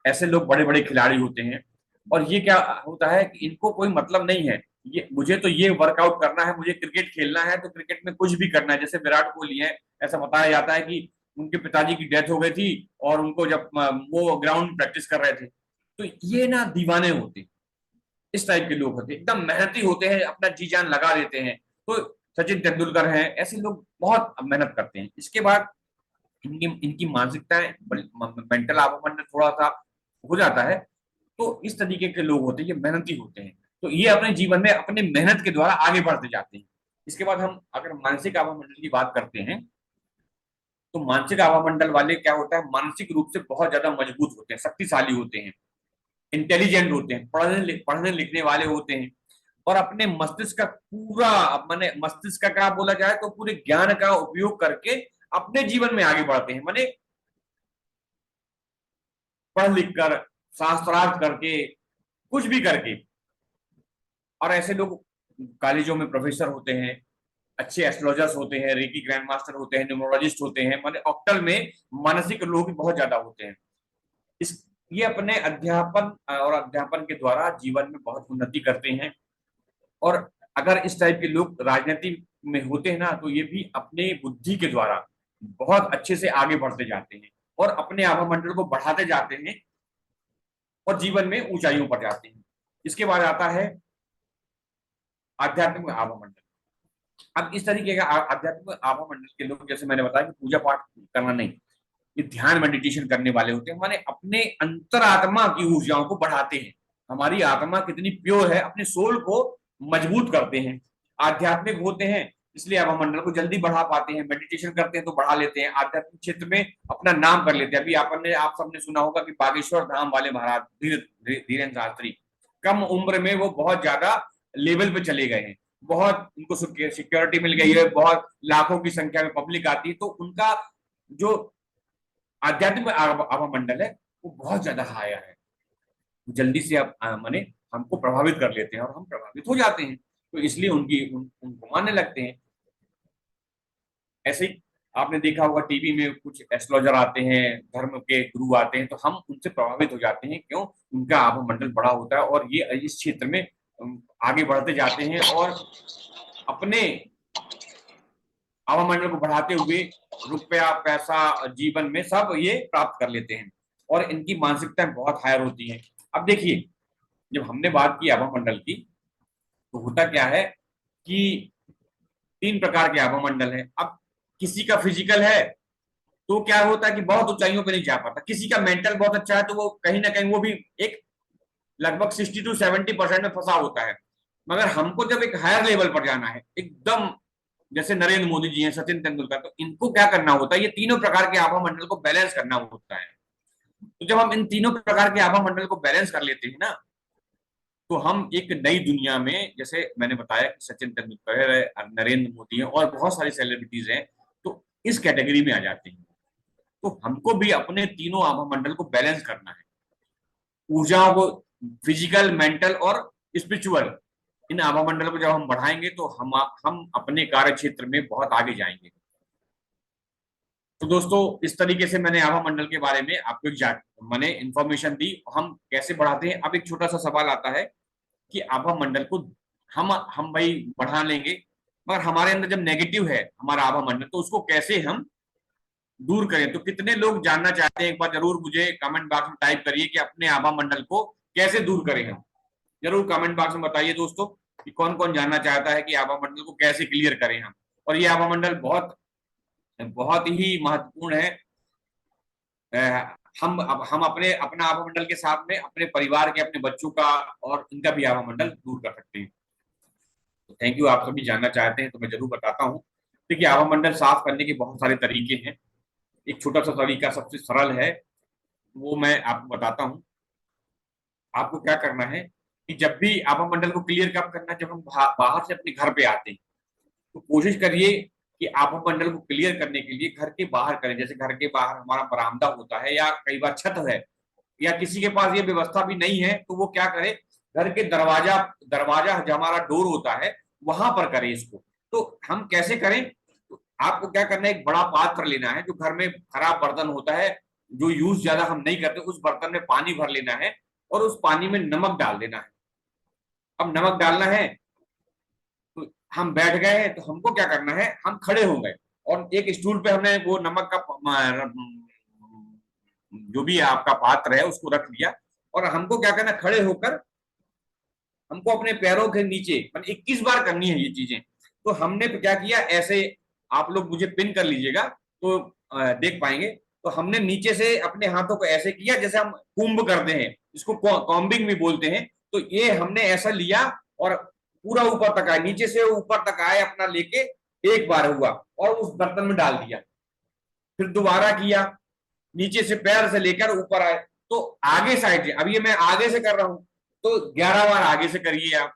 ऐसे लोग बड़े बड़े खिलाड़ी होते हैं। और ये क्या होता है कि इनको कोई मतलब नहीं है, ये मुझे तो ये वर्कआउट करना है, मुझे क्रिकेट खेलना है तो क्रिकेट में कुछ भी करना है। जैसे विराट कोहली है, ऐसा बताया जाता है कि उनके पिताजी की डेथ हो गई थी और उनको जब वो ग्राउंड प्रैक्टिस कर रहे थे, तो ये ना दीवाने होते, इस टाइप के लोग होते, एकदम मेहनती होते हैं, अपना जी जान लगा देते हैं। तो सचिन तेंदुलकर हैं, ऐसे लोग बहुत मेहनत करते हैं। इसके बाद इनकी इनकी मानसिकताएं, मेंटल अवमंडल थोड़ा सा हो जाता है। तो इस तरीके के लोग होते हैं, ये मेहनती होते हैं, तो ये अपने जीवन में अपने मेहनत के द्वारा आगे बढ़ते जाते हैं। इसके बाद हम अगर मानसिक आवामंडल की बात करते हैं, तो मानसिक आवामंडल वाले क्या होता है, मानसिक रूप से बहुत ज्यादा मजबूत होते हैं, शक्तिशाली होते हैं, इंटेलिजेंट होते हैं, पढ़ने लिखने वाले होते हैं। और अपने मस्तिष्क का पूरा, माने मस्तिष्क का क्या बोला जाए तो पूरे ज्ञान का उपयोग करके अपने जीवन में आगे बढ़ते हैं। माने पढ़ लिख कर, शास्त्रार्थ करके, कुछ भी करके। और ऐसे लोग कॉलेजों में प्रोफेसर होते हैं, अच्छे एस्ट्रोलॉजर्स होते हैं, रेकी ग्रैंड मास्टर होते हैं, न्यूमरोलॉजिस्ट होते हैं, माने ऑक्टल में मानसिक लोग बहुत ज्यादा होते हैं। इस ये अपने अध्यापन और अध्यापन के द्वारा जीवन में बहुत उन्नति करते हैं। और अगर इस टाइप के लोग राजनीति में होते हैं ना, तो ये भी अपने बुद्धि के द्वारा बहुत अच्छे से आगे बढ़ते जाते हैं और अपने आभा मंडल को बढ़ाते जाते हैं और जीवन में ऊंचाइयों पर जाते हैं। इसके बाद आता है आध्यात्मिक आभा मंडल। अब इस तरीके का आध्यात्मिक आभा मंडल के लोग, जैसे मैंने बताया कि पूजा पाठ करना नहीं, ये ध्यान मेडिटेशन करने वाले होते हैं, माने अपने अंतरात्मा की ऊर्जाओं को बढ़ाते हैं। हमारी आत्मा कितनी प्योर है, अपने सोल को मजबूत करते हैं। आध्यात्मिक होते हैं इसलिए आभा मंडल को जल्दी बढ़ा पाते हैं, मेडिटेशन करते हैं तो बढ़ा लेते हैं, आध्यात्मिक क्षेत्र में अपना नाम कर लेते हैं। अभी आपने आप सबने सुना होगा कि बागेश्वर धाम वाले महाराज धीरेन्द्र शास्त्री, कम उम्र में वो बहुत ज्यादा लेवल पे चले गए हैं, बहुत उनको सिक्योरिटी मिल गई है, बहुत लाखों की संख्या में पब्लिक आती है, तो उनका जो आध्यात्मिक आभा मंडल है वो बहुत ज्यादा हाया है। जल्दी से आप माने हमको प्रभावित कर लेते हैं और हम प्रभावित हो जाते हैं, तो इसलिए उनको मानने लगते हैं। ऐसे ही आपने देखा होगा टीवी में कुछ एस्ट्रोलॉजर आते हैं, धर्म के गुरु आते हैं, तो हम उनसे प्रभावित हो जाते हैं। क्यों? उनका आभा मंडल बड़ा होता है और ये इस क्षेत्र में आगे बढ़ते जाते हैं और अपने आवामंडल को बढ़ाते हुए रुपया पैसा जीवन में सब ये प्राप्त कर लेते हैं और इनकी मानसिकताएं बहुत हायर होती हैं। अब देखिए, जब हमने बात की आवामंडल की, तो होता क्या है कि 3 प्रकार के आवामंडल है। अब किसी का फिजिकल है तो क्या होता है कि बहुत ऊंचाइयों पे नहीं जा पाता, किसी का मेंटल बहुत अच्छा है तो वो कहीं ना कहीं वो भी एक लगभग 60 to 70% में फंसा होता है। मगर हमको जब एक हायर लेवल पर जाना है, एकदम जैसे नरेंद्र मोदी जी हैं, सचिन तेंदुलकर, तो इनको क्या करना होता है, ये तीनों प्रकार के आभा मंडल को बैलेंस करना होता है। तो जब हम इन तीनों प्रकार के आभा मंडल को बैलेंस कर लेते हैं ना, तो हम एक नई दुनिया में, जैसे मैंने बताया कि सचिन तेंदुलकर है, नरेंद्र मोदी है और बहुत सारी सेलिब्रिटीज हैं, तो इस कैटेगरी में आ जाते हैं। तो हमको भी अपने तीनों आभा मंडल को बैलेंस करना है, ऊर्जाओं को, फिजिकल, मेंटल और स्पिरिचुअल, इन आभा मंडल को जब हम बढ़ाएंगे तो हम अपने कार्य क्षेत्र में बहुत आगे जाएंगे। तो दोस्तों, इस तरीके से मैंने आभा मंडल के बारे में आपको एक मैंने इंफॉर्मेशन दी, हम कैसे बढ़ाते हैं। अब एक छोटा सा सवाल आता है कि आभा मंडल को हम भाई बढ़ा लेंगे, मगर हमारे अंदर जब नेगेटिव है हमारा आभा मंडल, तो उसको कैसे हम दूर करें। तो कितने लोग जानना चाहते हैं, एक बार जरूर मुझे कमेंट बॉक्स में टाइप करिए कि अपने आभा मंडल को कैसे दूर करें हम। जरूर कमेंट बॉक्स में बताइए दोस्तों कि कौन कौन जानना चाहता है कि आभा मंडल को कैसे क्लियर करें हम। और ये आभा मंडल बहुत बहुत ही महत्वपूर्ण है। हम अपने अपना आभा मंडल के साथ में अपने परिवार के, अपने बच्चों का और इनका भी आभा मंडल दूर कर सकते हैं। तो थैंक यू। आप सभी जानना चाहते हैं तो मैं जरूर बताता हूँ। देखिए, आभा मंडल साफ करने के बहुत सारे तरीके हैं। एक छोटा सा तरीका सबसे सरल है, वो मैं आपको बताता हूँ। आपको क्या करना है कि जब भी आभा मंडल को क्लियर कब करना है, जब हम बाहर से अपने घर पे आते हैं, तो कोशिश करिए कि आभा मंडल को क्लियर करने के लिए घर के बाहर करें। जैसे घर के बाहर हमारा बरामदा होता है या कई बार छत है, या किसी के पास ये व्यवस्था भी नहीं है तो वो क्या करे, घर के दरवाजा दरवाजा जो हमारा डोर होता है वहां पर करें इसको। तो हम कैसे करें, तो आपको क्या करना है, एक बड़ा पात्र लेना है, जो घर में खराब बर्तन होता है, जो यूज ज्यादा हम नहीं करते, उस बर्तन में पानी भर लेना है और उस पानी में नमक डाल देना है। अब नमक डालना है तो हम बैठ गए हैं, तो हमको क्या करना है, हम खड़े हो गए और एक स्टूल पे हमने वो नमक का जो भी आपका पात्र है उसको रख लिया। और हमको क्या करना, खड़े होकर हमको अपने पैरों के नीचे, मतलब 21 बार करनी है ये चीजें। तो हमने क्या किया, ऐसे आप लोग मुझे पिन कर लीजिएगा तो देख पाएंगे। तो हमने नीचे से अपने हाथों को ऐसे किया जैसे हम कुंभ करते हैं, इसको कॉम्बिंग भी बोलते हैं। तो ये हमने ऐसा लिया और पूरा ऊपर तक आए, नीचे से ऊपर तक आए अपना लेके, एक बार हुआ और उस बर्तन में डाल दिया। फिर दोबारा किया, नीचे से पैर से लेकर ऊपर आए। तो आगे साइड से, अब ये मैं आगे से कर रहा हूं, तो 11 बार आगे से करिए आप।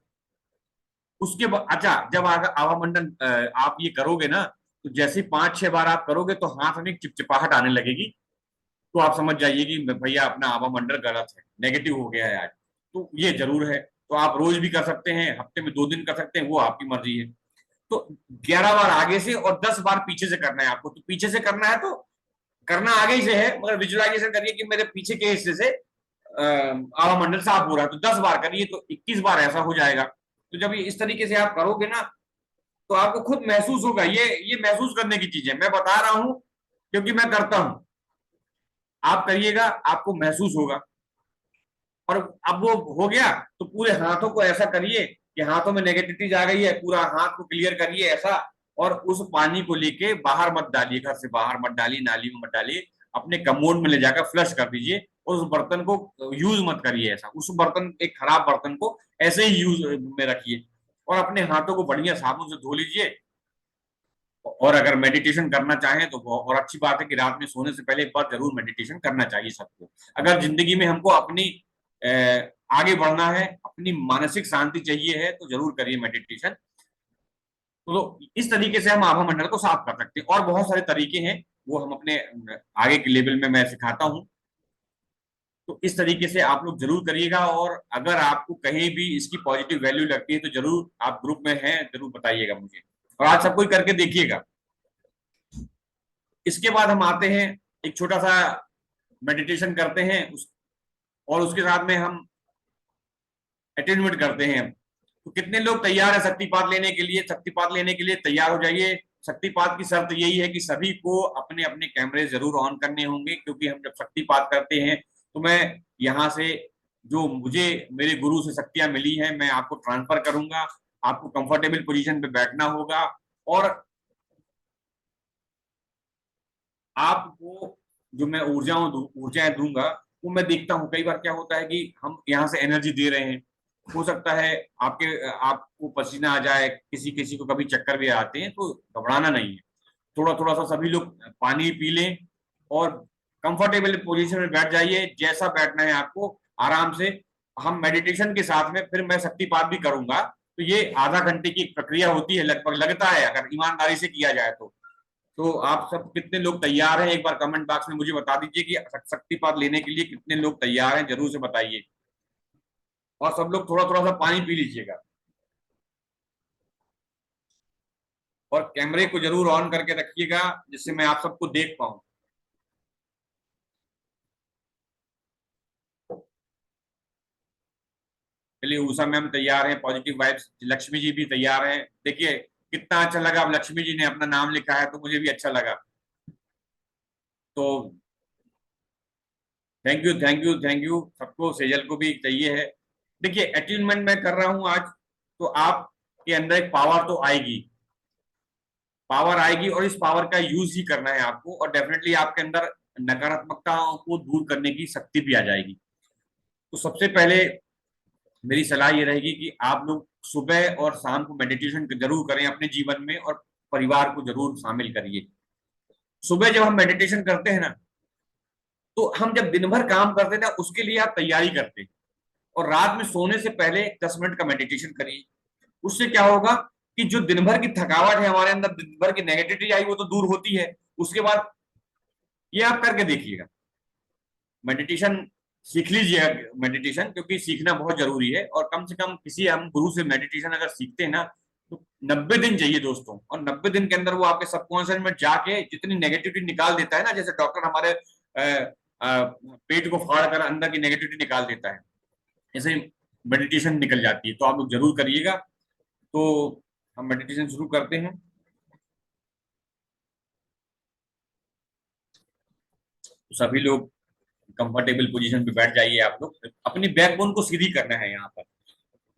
उसके बाद अच्छा, जब आवामंडन आप ये करोगे ना, तो जैसे 5-6 बार आप करोगे तो हाथ में चिपचिपाहट आने लगेगी, तो आप समझ जाइए कि भैया अपना आवामंडल गलत है, नेगेटिव हो गया है आज। तो ये जरूर है। तो आप रोज भी कर सकते हैं, हफ्ते में 2 दिन कर सकते हैं, वो आपकी मर्जी है। तो 11 बार आगे से और 10 बार पीछे से करना है आपको। तो पीछे से करना है तो करना आगे ही से है, मगर विजुअलाइजेशन करिए कि मेरे पीछे के हिस्से से आवा मंडल साफ हो रहा है। तो 10 बार करिए तो 21 बार ऐसा हो जाएगा। तो जब इस तरीके से आप करोगे ना, तो आपको खुद महसूस होगा। ये महसूस करने की चीज है, मैं बता रहा हूं क्योंकि मैं करता हूं। आप करिएगा, आपको महसूस होगा। और अब वो हो गया तो पूरे हाथों को ऐसा करिए कि हाथों में नेगेटिविटी आ गई है, पूरा हाथ को क्लियर करिए ऐसा। और उस पानी को लेके बाहर मत डालिए, घर से बाहर मत डालिए, नाली में मत डालिए, अपने कमोड में ले जाकर फ्लश कर दीजिए। और उस बर्तन को यूज मत करिए ऐसा, उस बर्तन, एक खराब बर्तन को ऐसे ही यूज में रखिए। और अपने हाथों को बढ़िया साबुन से धो लीजिए। और अगर मेडिटेशन करना चाहें तो और अच्छी बात है कि रात में सोने से पहले एक बार जरूर मेडिटेशन करना चाहिए सबको। अगर जिंदगी में हमको अपनी आगे बढ़ना है, अपनी मानसिक शांति चाहिए है, तो जरूर करिए मेडिटेशन। तो इस तरीके से हम आभा मंडल को साफ कर सकते हैं। और बहुत सारे तरीके हैं, वो हम अपने आगे के लेवल में मैं सिखाता हूँ। तो इस तरीके से आप लोग जरूर करिएगा। और अगर आपको कहीं भी इसकी पॉजिटिव वैल्यू लगती है तो जरूर आप ग्रुप में हैं, जरूर बताइएगा मुझे, और आज सब कोई करके देखिएगा। इसके बाद हम आते हैं, एक छोटा सा मेडिटेशन करते हैं और उसके साथ में हम अटेनमेंट करते हैं। तो कितने लोग तैयार है शक्तिपात लेने के लिए? शक्तिपात लेने के लिए तैयार हो जाइए। शक्तिपात की शर्त यही है कि सभी को अपने अपने कैमरे जरूर ऑन करने होंगे, क्योंकि हम जब शक्तिपात करते हैं तो मैं यहाँ से जो मुझे मेरे गुरु से शक्तियां मिली हैं मैं आपको ट्रांसफर करूंगा। आपको कंफर्टेबल पोजीशन पे बैठना होगा और आपको जो मैं ऊर्जाएं दूंगा वो मैं देखता हूँ। कई बार क्या होता है कि हम यहाँ से एनर्जी दे रहे हैं, हो सकता है आपको पसीना आ जाए, किसी किसी को कभी चक्कर भी आते हैं, तो घबराना नहीं है। थोड़ा थोड़ा सा सभी लोग पानी पी लें और कंफर्टेबल पोजीशन में बैठ जाइए, जैसा बैठना है आपको आराम से। हम मेडिटेशन के साथ में फिर मैं शक्तिपात भी करूंगा, तो ये आधा घंटे की प्रक्रिया होती है लगभग, लगता है अगर ईमानदारी से किया जाए तो आप सब कितने लोग तैयार हैं एक बार कमेंट बॉक्स में मुझे बता दीजिए कि शक्तिपात लेने के लिए कितने लोग तैयार हैं, जरूर से बताइए। और सब लोग थोड़ा थोड़ा सा पानी पी लीजिएगा और कैमरे को जरूर ऑन करके रखिएगा जिससे मैं आप सबको देख पाऊं। चलिए उषा मैम तैयार है, पॉजिटिव वाइब्स, लक्ष्मी जी भी तैयार हैं। देखिए कितना अच्छा लगा, अब लक्ष्मी जी ने अपना नाम लिखा है तो मुझे भी अच्छा लगा। तो thank you thank you thank you सबको, सेजल को भी चाहिए है। देखिए अट्यूनमेंट मैं कर रहा हूं आज, तो आपके अंदर एक पावर तो आएगी, पावर आएगी और इस पावर का यूज ही करना है आपको, और डेफिनेटली आपके अंदर नकारात्मकताओं को दूर करने की शक्ति भी आ जाएगी। तो सबसे पहले मेरी सलाह ये रहेगी कि आप लोग सुबह और शाम को मेडिटेशन जरूर करें अपने जीवन में, और परिवार को जरूर शामिल करिए। सुबह जब हम मेडिटेशन करते हैं ना, तो हम जब दिन भर काम करते हैं ना उसके लिए आप तैयारी करते हैं, और रात में सोने से पहले 10 मिनट का मेडिटेशन करिए। उससे क्या होगा कि जो दिन भर की थकावट है हमारे अंदर, दिन भर की नेगेटिविटी आई वो तो दूर होती है। उसके बाद ये आप करके देखिएगा, मेडिटेशन सीख लीजिए मेडिटेशन, क्योंकि सीखना बहुत जरूरी है। और कम से कम किसी हम गुरु से मेडिटेशन अगर सीखते हैं ना, तो 90 दिन चाहिए दोस्तों, और 90 दिन के अंदर वो आपके सबकॉन्शियस में जाके जितनी नेगेटिविटी निकाल देता है ना, जैसे डॉक्टर हमारे पेट को फाड़ कर अंदर की नेगेटिविटी निकाल देता है, ऐसे मेडिटेशन निकल जाती है। तो आप लोग जरूर करिएगा। तो हम मेडिटेशन शुरू करते हैं। तो सभी लोग कंफर्टेबल पोजीशन पे बैठ जाइए। आप लोग अपनी बैकबोन को सीधी करना है। यहाँ पर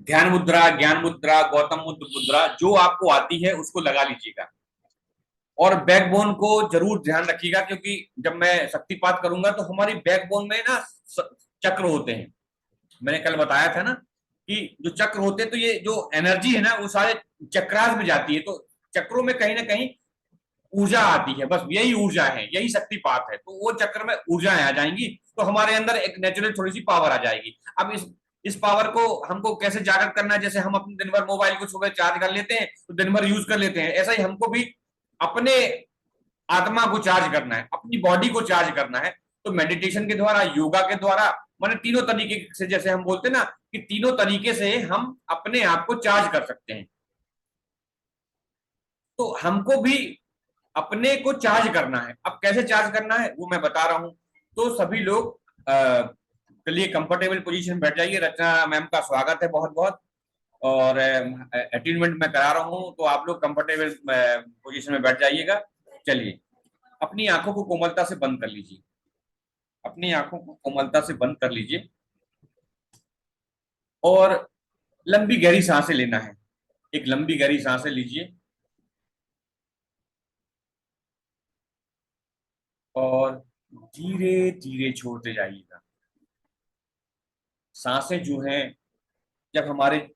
ध्यान मुद्रा, ज्ञान मुद्रा, गौतम बुद्ध मुद्रा जो आपको आती है उसको लगा लीजिएगा, और बैकबोन को जरूर ध्यान रखिएगा, क्योंकि जब मैं शक्तिपात करूंगा तो हमारी बैकबोन में ना चक्र होते हैं। मैंने कल बताया था ना कि जो चक्र होते हैं, तो ये जो एनर्जी है ना वो सारे चक्रास में जाती है, तो चक्रों में कहीं ना कहीं ऊर्जा आती है, बस यही ऊर्जा है, यही शक्तिपात है। तो वो चक्र में ऊर्जाएं आ जाएंगी, तो हमारे अंदर एक नेचुरल थोड़ी सी पावर आ जाएगी। अब इस पावर को हमको कैसे जागृत करना है? जैसे हम अपने दिन भर मोबाइल को सुबह चार्ज कर लेते हैं तो दिन भर यूज कर लेते हैं, ऐसा ही हमको भी अपने आत्मा को चार्ज करना है, अपनी बॉडी को चार्ज करना है। तो मेडिटेशन के द्वारा, योगा के द्वारा, माने तीनों तरीके से, जैसे हम बोलते हैं ना कि तीनों तरीके से हम अपने आप को चार्ज कर सकते हैं। तो हमको भी अपने को चार्ज करना है। अब कैसे चार्ज करना है वो मैं बता रहा हूं। तो सभी लोग चलिए कंफर्टेबल पोजीशन बैठ जाइए। रचना मैम का स्वागत है बहुत बहुत, और अटेंडमेंट मैं करा रहा हूं, तो आप लोग कंफर्टेबल पोजीशन में बैठ जाइएगा। चलिए अपनी आंखों को कोमलता से बंद कर लीजिए, अपनी आंखों को कोमलता से बंद कर लीजिए, और लंबी गहरी सांसें लेना है। एक लंबी गहरी सांसें लीजिए और धीरे धीरे छोड़ते जाइएगा। सांसें जो हैं, जब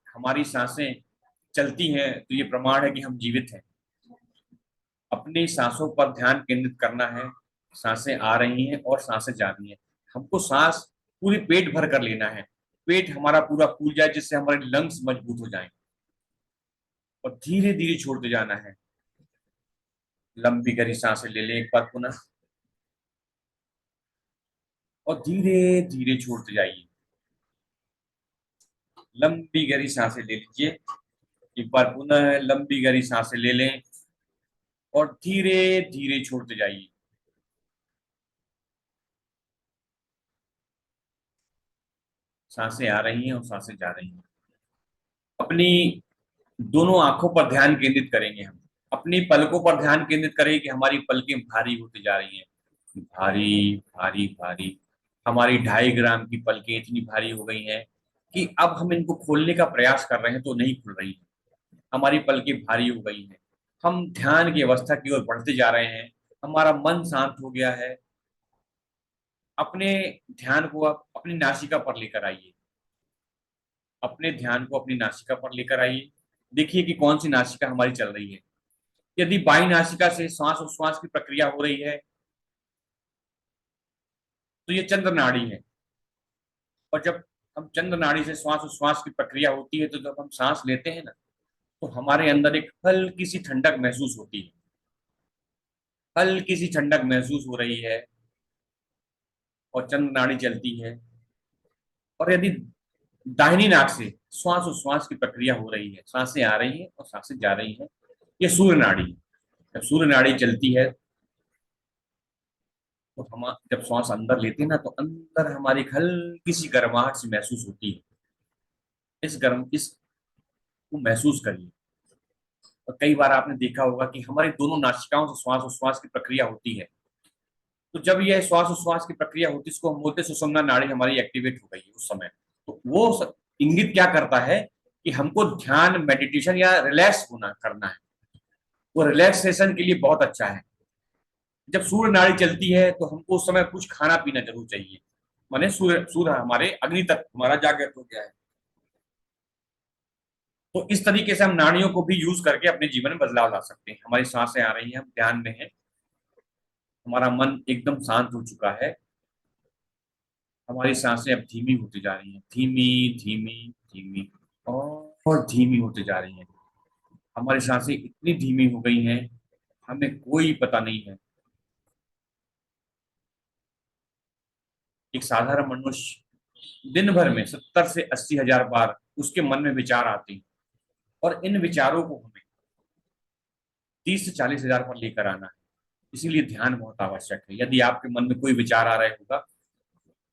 हमारी सांसें चलती हैं तो ये प्रमाण है कि हम जीवित हैं। अपनी सांसों पर ध्यान केंद्रित करना है। सांसें आ रही हैं और सांसें जा रही हैं। हमको सांस पूरी पेट भर कर लेना है, पेट हमारा पूरा फूल जाए जिससे हमारे लंग्स मजबूत हो जाएं, और धीरे धीरे छोड़ते जाना है। लंबी गहरी सांसें ले लें एक बार पुनः, और धीरे धीरे छोड़ते जाइए। लंबी गहरी सांसें ले लीजिए एक बार पुनः, लंबी गहरी सांसें ले लें और धीरे धीरे छोड़ते जाइए। सांसें आ रही हैं और सांसें जा रही हैं। अपनी दोनों आंखों पर ध्यान केंद्रित करेंगे। हम अपनी पलकों पर ध्यान केंद्रित करेंगे कि हमारी पलकें भारी होती जा रही हैं, भारी भारी भारी। हमारी 2.5 ग्राम की पलकें इतनी भारी हो गई हैं कि अब हम इनको खोलने का प्रयास कर रहे हैं तो नहीं खुल रही हैं। हमारी पलकें भारी हो गई हैं। हम ध्यान की अवस्था की ओर बढ़ते जा रहे हैं। हमारा मन शांत हो गया है। अपने ध्यान को आप अपनी नासिका पर लेकर आइए। अपने ध्यान को अपनी नासिका पर लेकर आइए। देखिए कि कौन सी नासिका हमारी चल रही है। यदि बाईं नासिका से श्वास उच्छ्वास की प्रक्रिया हो रही है तो ये चंद्र नाड़ी है। और जब हम चंद्र नाड़ी से श्वास उच्छ्वास की प्रक्रिया होती है तो जब हम सांस लेते हैं ना, तो हमारे अंदर एक हल्की सी ठंडक महसूस होती है। हल्की सी ठंडक महसूस हो रही है और चंद्र नाड़ी चलती है। और यदि दाहिनी नाक से श्वास उच्छ्वास की प्रक्रिया हो रही है, सांसें आ रही हैं और सांसें जा रही हैं, ये सूर्य नाड़ी है। जब सूर्य नाड़ी चलती है तो हम जब श्वास अंदर लेते हैं ना, तो अंदर हमारी एक हल्की सी गर्माहट सी महसूस होती है। इसको महसूस करिए। और कई बार आपने देखा होगा कि हमारी दोनों नासिकाओं से श्वास उच्छ्वास की प्रक्रिया होती है। तो जब यह श्वास उच्छ्वास की प्रक्रिया होती है, इसको हम बोलते हैं सुषुम्ना नाड़ी हमारी एक्टिवेट हो गई है उस समय। तो वो इंगित क्या करता है कि हमको ध्यान, मेडिटेशन या रिलैक्स होना करना है। वो रिलैक्सेशन के लिए बहुत अच्छा है। जब सूर्य नाड़ी चलती है तो हमको उस समय कुछ खाना पीना जरूर चाहिए। माने सूर्य सूर्य हमारे अग्नि तत्व हमारा जागृत हो गया है। तो इस तरीके से हम नाड़ियों को भी यूज करके अपने जीवन में बदलाव ला सकते हैं। हमारी सांसें आ रही हैं, हम ध्यान में हैं, हमारा मन एकदम शांत हो चुका है। हमारी सांसें अब धीमी होती जा रही हैं, धीमी धीमी धीमी और धीमी होती जा रही हैं। हमारी सांसें इतनी धीमी हो गई हैं, हमें कोई पता नहीं है। एक साधारण मनुष्य दिन भर में 70 से 80 हजार बार उसके मन में विचार आते हैं। और इन विचारों को हमें 30 से 40 हजार पर लेकर आना है। इसीलिए ध्यान बहुत आवश्यक है। यदि आपके मन में कोई विचार आ रहा होगा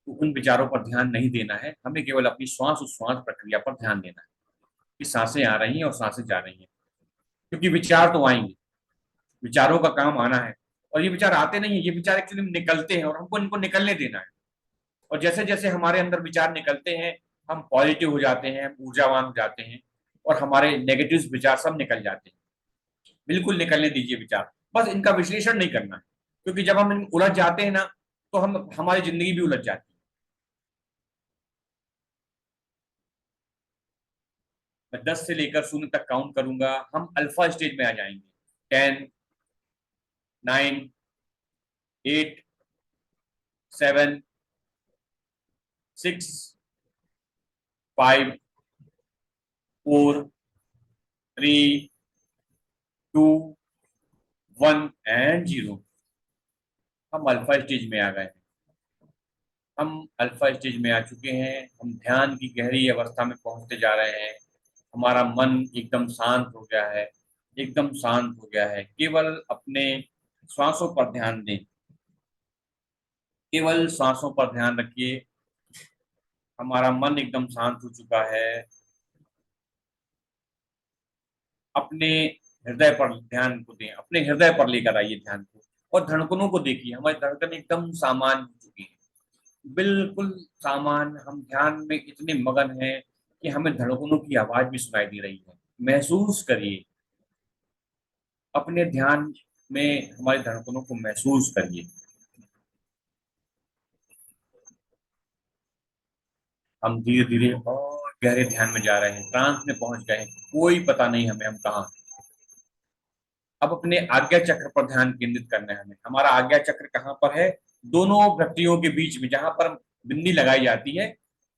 तो उन विचारों पर ध्यान नहीं देना है। हमें केवल अपनी श्वास उच्छ्वास प्रक्रिया पर ध्यान देना है कि सांसें आ रही हैं और सांसें जा रही हैं। क्योंकि विचार तो आएंगे, विचारों का काम आना है। और ये विचार आते नहीं है, ये विचार एक्चुअली निकलते हैं और हमको इनको निकलने देना है। और जैसे जैसे हमारे अंदर विचार निकलते हैं, हम पॉजिटिव हो जाते हैं, हम ऊर्जावान हो जाते हैं और हमारे नेगेटिव विचार सब निकल जाते हैं। बिल्कुल निकलने दीजिए विचार, बस इनका विश्लेषण नहीं करना है। क्योंकि जब हम उलझ जाते हैं ना, तो हम हमारी जिंदगी भी उलझ जाती है। मैं 10 से लेकर 0 तक काउंट करूंगा, हम अल्फा स्टेज में आ जाएंगे। 10, 9, 8, 7, 6, 5, 4, 3, 2, 1 एंड 0। हम अल्फा स्टेज में आ गए हैं। हम अल्फा स्टेज में आ चुके हैं। हम ध्यान की गहरी अवस्था में पहुंचते जा रहे हैं। हमारा मन एकदम शांत हो गया है, एकदम शांत हो गया है। केवल अपने श्वासों पर ध्यान दें, केवल सांसों पर ध्यान रखिए। हमारा मन एकदम शांत हो चुका है। अपने हृदय पर ध्यान को दें, अपने हृदय पर लेकर आइए ध्यान को। और धड़कनों को देखिए, हमारी धड़कन एकदम सामान्य हो चुकी है, बिल्कुल सामान्य। हम ध्यान में इतने मगन हैं कि हमें धड़कनों की आवाज भी सुनाई दे रही है। महसूस करिए, अपने ध्यान में हमारी धड़कनों को महसूस करिए। हम धीरे धीरे और गहरे ध्यान में जा रहे हैं, ट्रांस में पहुंच गए हैं, कोई पता नहीं हमें हम कहाँ हैं। अब अपने आज्ञा चक्र पर ध्यान केंद्रित करना है हमें। हमारा आज्ञा चक्र कहाँ पर है? दोनों व्यक्तियों के बीच में, जहां पर बिंदी लगाई जाती है।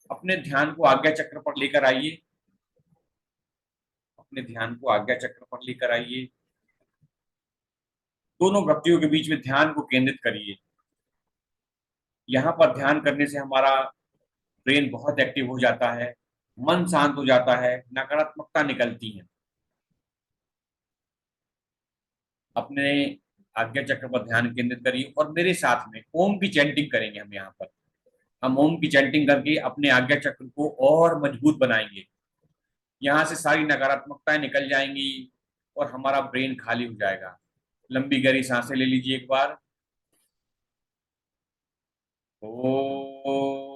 अपने ध्यान को आज्ञा चक्र पर लेकर आइए। अपने ध्यान को आज्ञा चक्र पर लेकर आइए। दोनों व्यक्तियों के बीच में ध्यान को केंद्रित करिए। यहाँ पर ध्यान करने से हमारा ब्रेन बहुत एक्टिव हो जाता है, मन शांत हो जाता है, नकारात्मकता निकलती है। अपने आज्ञा चक्र पर ध्यान केंद्रित करिए और मेरे साथ में ओम की चैंटिंग करेंगे। हम यहाँ पर हम ओम की चैंटिंग करके अपने आज्ञा चक्र को और मजबूत बनाएंगे। यहाँ से सारी नकारात्मकताएं निकल जाएंगी और हमारा ब्रेन खाली हो जाएगा। लंबी गहरी सांसें ले लीजिए एक बार। ओ।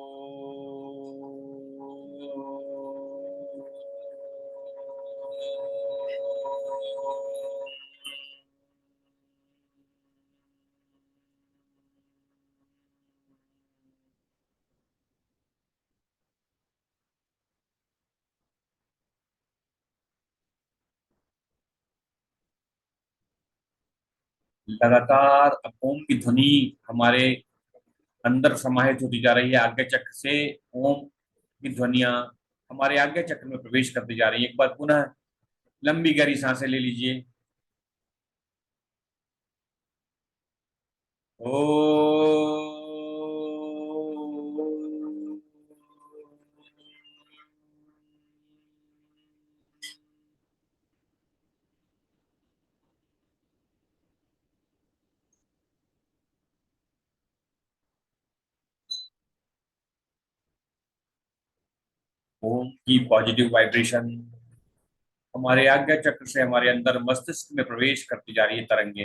लगातार अब ओम की ध्वनि हमारे अंदर समाहित होती जा रही है। आज्ञा चक्र से ओम की ध्वनियां हमारे आज्ञा चक्र में प्रवेश करती जा रही है। एक बार पुनः लंबी गहरी सांसें ले लीजिए। ओ। ओम की पॉजिटिव वाइब्रेशन हमारे आज्ञा चक्र से हमारे अंदर मस्तिष्क में प्रवेश करती जा रही है तरंगे।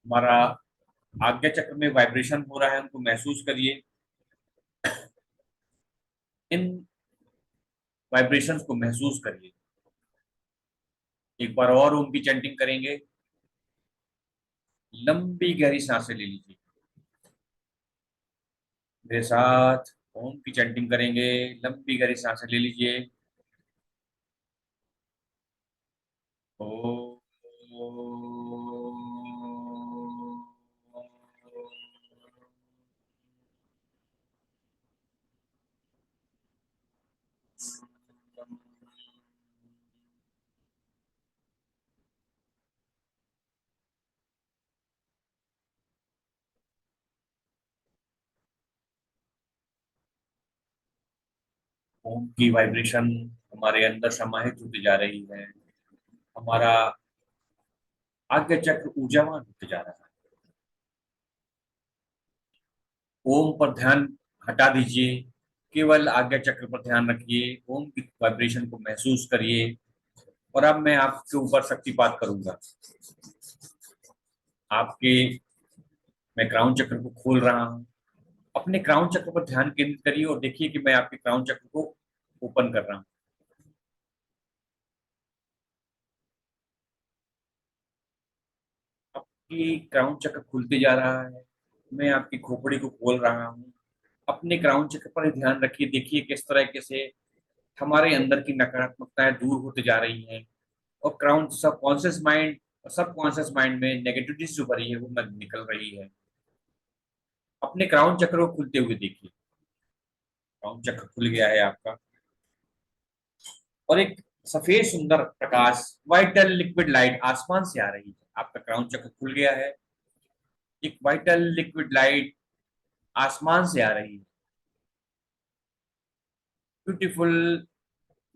हमारा आज्ञा चक्र में वाइब्रेशन हो रहा है, उनको महसूस करिए। इन वाइब्रेशंस को महसूस करिए। एक बार और ओम की चैंटिंग करेंगे। लंबी गहरी सांसें ले लीजिए मेरे साथ। ओम की चैंटिंग करेंगे। लंबी गहरी सांसें ले लीजिए। ओ। ओम की वाइब्रेशन हमारे अंदर समाहित होती जा रही है। हमारा आज्ञा चक्र ऊर्जावान होते जा रहा है। ओम पर ध्यान हटा दीजिए। केवल आज्ञा चक्र पर ध्यान रखिए। ओम की वाइब्रेशन को महसूस करिए। और अब मैं आपके ऊपर शक्तिपात करूंगा। आपके मैं क्राउन चक्र को खोल रहा हूँ। अपने क्राउन चक्र पर ध्यान केंद्रित करिए और देखिए कि मैं आपके क्राउन चक्र को ओपन कर रहा हूँ। आपकी क्राउन चक्र खुलते जा रहा है। मैं आपकी खोपड़ी को खोल रहा हूँ। अपने क्राउन चक्र पर ही ध्यान रखिए। देखिए किस तरीके से हमारे अंदर की नकारात्मकताएं दूर होते जा रही हैं और क्राउन सब कॉन्शियस माइंड में नेगेटिविटी जो भरी है वो निकल रही है। अपने क्राउन चक्र को खुलते हुए देखिए। क्राउन चक्र खुल गया है आपका। और एक सफेद सुंदर प्रकाश वाइटल लिक्विड लाइट आसमान से आ रही है। आपका क्राउन चक्र खुल गया है। एक वाइटल लिक्विड लाइट आसमान से आ रही है। ब्यूटीफुल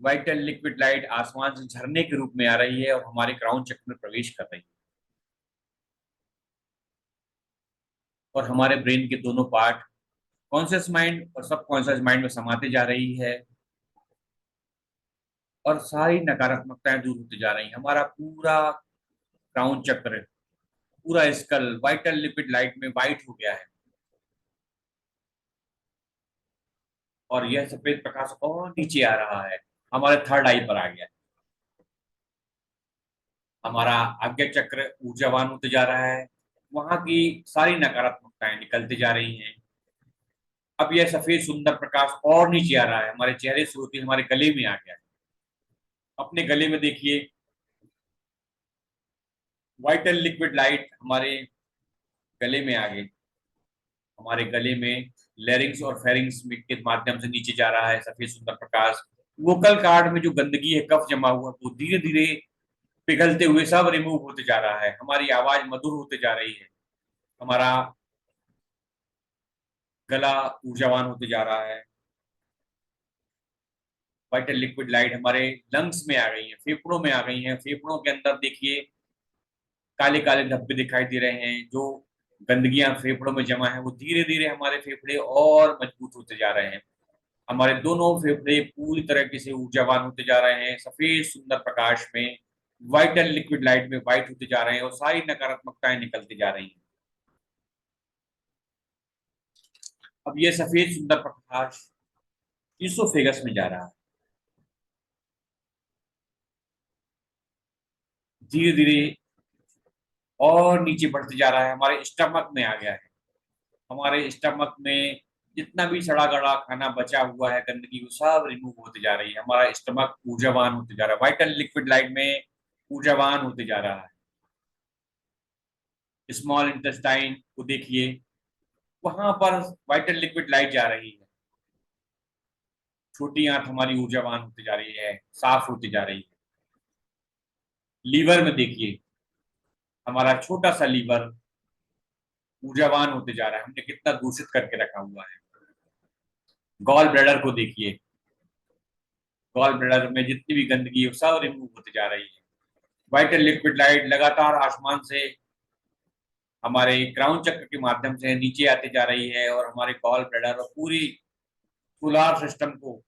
वाइटल लिक्विड लाइट आसमान से झरने के रूप में आ रही है और हमारे क्राउन चक्र में प्रवेश कर रही है। और हमारे ब्रेन के दोनों पार्ट कॉन्शियस माइंड और सब कॉन्शियस माइंड में समाते जा रही है और सारी नकारात्मकताएं दूर होती जा रही है। हमारा पूरा क्राउन चक्र, पूरा स्कल वाइटल लिपिड लाइट में वाइट हो गया है। और यह सफेद प्रकाश और नीचे आ रहा है, हमारे थर्ड आई पर आ गया। हमारा आज्ञा चक्र ऊर्जावान होते जा रहा है। वहां की सारी नकारात्मकताएं निकलती जा रही हैं। अब यह सफेद सुंदर प्रकाश और नीचे आ रहा है, हमारे चेहरे से होती हमारे गले में आ गया है। अपने गले में देखिए वाइटल लिक्विड लाइट हमारे गले में आ गई। हमारे गले में लेरिंग्स और फेरिंग्स के माध्यम से नीचे जा रहा है सफेद सुंदर प्रकाश। वोकल कार्ड में जो गंदगी है, कफ जमा हुआ, वो धीरे धीरे पिघलते हुए सब रिमूव होते जा रहा है। हमारी आवाज मधुर होते जा रही है। हमारा गला ऊर्जावान होते जा रहा है। वाइटल लिक्विड लाइट हमारे लंग्स में आ गई है, फेफड़ों में आ गई है। फेफड़ों के अंदर देखिए काले काले धब्बे दिखाई दे रहे हैं। जो गंदगियां फेफड़ों में जमा है वो धीरे धीरे हमारे फेफड़े और मजबूत होते जा रहे हैं। हमारे दोनों फेफड़े पूरी तरीके से ऊर्जावान होते जा रहे हैं, सफेद सुंदर प्रकाश में, वाइटल लिक्विड लाइट में वाइट होते जा रहे हैं और सारी नकारात्मकताएं निकलती जा रही हैं। अब ये सफेद सुंदर प्रकाश ईसोफेगस में जा रहा है, धीरे धीरे और नीचे बढ़ते जा रहा है, हमारे स्टमक में आ गया है। हमारे स्टमक में जितना भी सड़ा गला खाना बचा हुआ है, गंदगी, वो सब रिमूव होते जा रही है। हमारा स्टमक ऊर्जावान होते जा रहा है, वाइटल लिक्विड लाइट में ऊर्जावान होते जा रहा है। स्मॉल इंटेस्टाइन को देखिए, वहां पर वाइटल लिक्विड लाइट जा रही है। छोटी आंत हमारी ऊर्जावान होती जा रही है, साफ होती जा रही है। लीवर में देखिए, हमारा छोटा सा लीवर ऊर्जावान होते जा रहा है, हमने कितना दूषित करके रखा हुआ है। गॉल ब्लैडर को देखिए, गॉल ब्लैडर में जितनी भी गंदगी है वो सब रिमूव होती जा रही है। वाइटल लिक्विड लाइट लगातार आसमान से हमारे क्राउन चक्र के माध्यम से नीचे आती जा रही है और हमारे गॉल ब्लैडर और पूरी सोलर सिस्टम को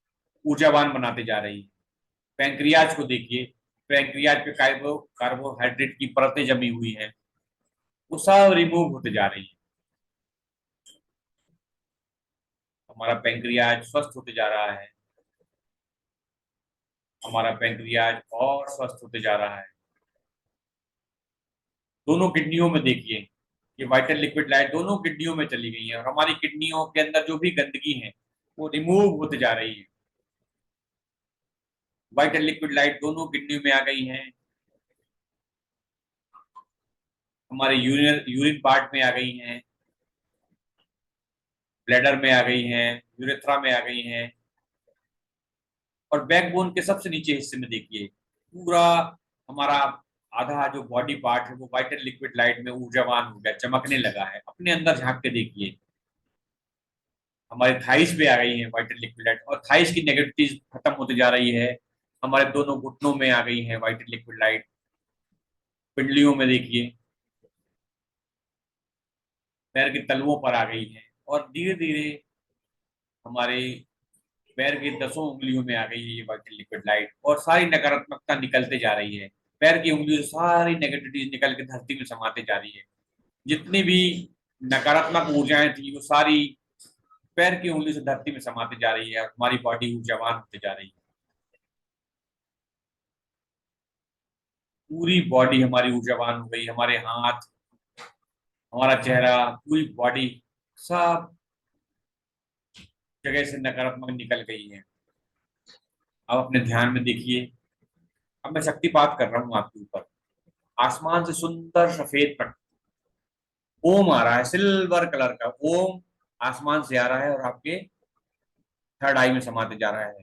ऊर्जावान बनाते जा रही है। पैंक्रियाज को देखिए, पैंक्रियाज पे कार्बोहाइड्रेट की परतें जमी हुई हैं, वो सब रिमूव होते जा रही है। हमारा पैंक्रियाज स्वस्थ होते जा रहा है, हमारा पैंक्रियाज और स्वस्थ होते जा रहा है। दोनों किडनियों में देखिए, ये वाइटल लिक्विड लाइट दोनों किडनियों में चली गई है और हमारी किडनियों के अंदर जो भी गंदगी है वो रिमूव होते जा रही है। वाइटल लिक्विड लाइट दोनों किडनियों में आ गई है, हमारे यूरिन यूरिन पार्ट में आ गई हैं, ब्लैडर में आ गई हैं, यूरेथ्रा में आ गई हैं। और बैकबोन के सबसे नीचे हिस्से में देखिए, पूरा हमारा आधा जो बॉडी पार्ट है वो वाइटल लिक्विड लाइट में ऊर्जावान हो गया, चमकने लगा है। अपने अंदर झांक के देखिए, हमारे थाइस पे आ गई है वाइटल लिक्विड लाइट और थाइस की नेगेटिविटी खत्म होती जा रही है। हमारे दोनों घुटनों में आ गई है वाइटल लिक्विड लाइट, पिंडलियों में देखिए, पैर के तलवों पर आ गई है और धीरे धीरे हमारे पैर की 10 उंगलियों में आ गई है ये वाइटल लिक्विड लाइट और सारी नकारात्मकता निकलते जा रही है। पैर की उंगलियों से सारी नेगेटिविटी निकल के धरती में समाते जा रही है। जितनी भी नकारात्मक ऊर्जाएं थी वो सारी पैर की उंगली से धरती में समाते जा रही है और हमारी बॉडी ऊर्जावान होते जा रही है। पूरी बॉडी हमारी ऊर्जावान हो गई, हमारे हाथ, हमारा चेहरा, पूरी बॉडी सब जगह से नकारात्मक निकल गई है। अब अपने ध्यान में देखिए, अब मैं शक्तिपात कर रहा हूँ आपके ऊपर। आसमान से सुंदर सफेद ओम आ रहा है, सिल्वर कलर का ओम आसमान से आ रहा है और आपके थर्ड आई में समाते जा रहा है।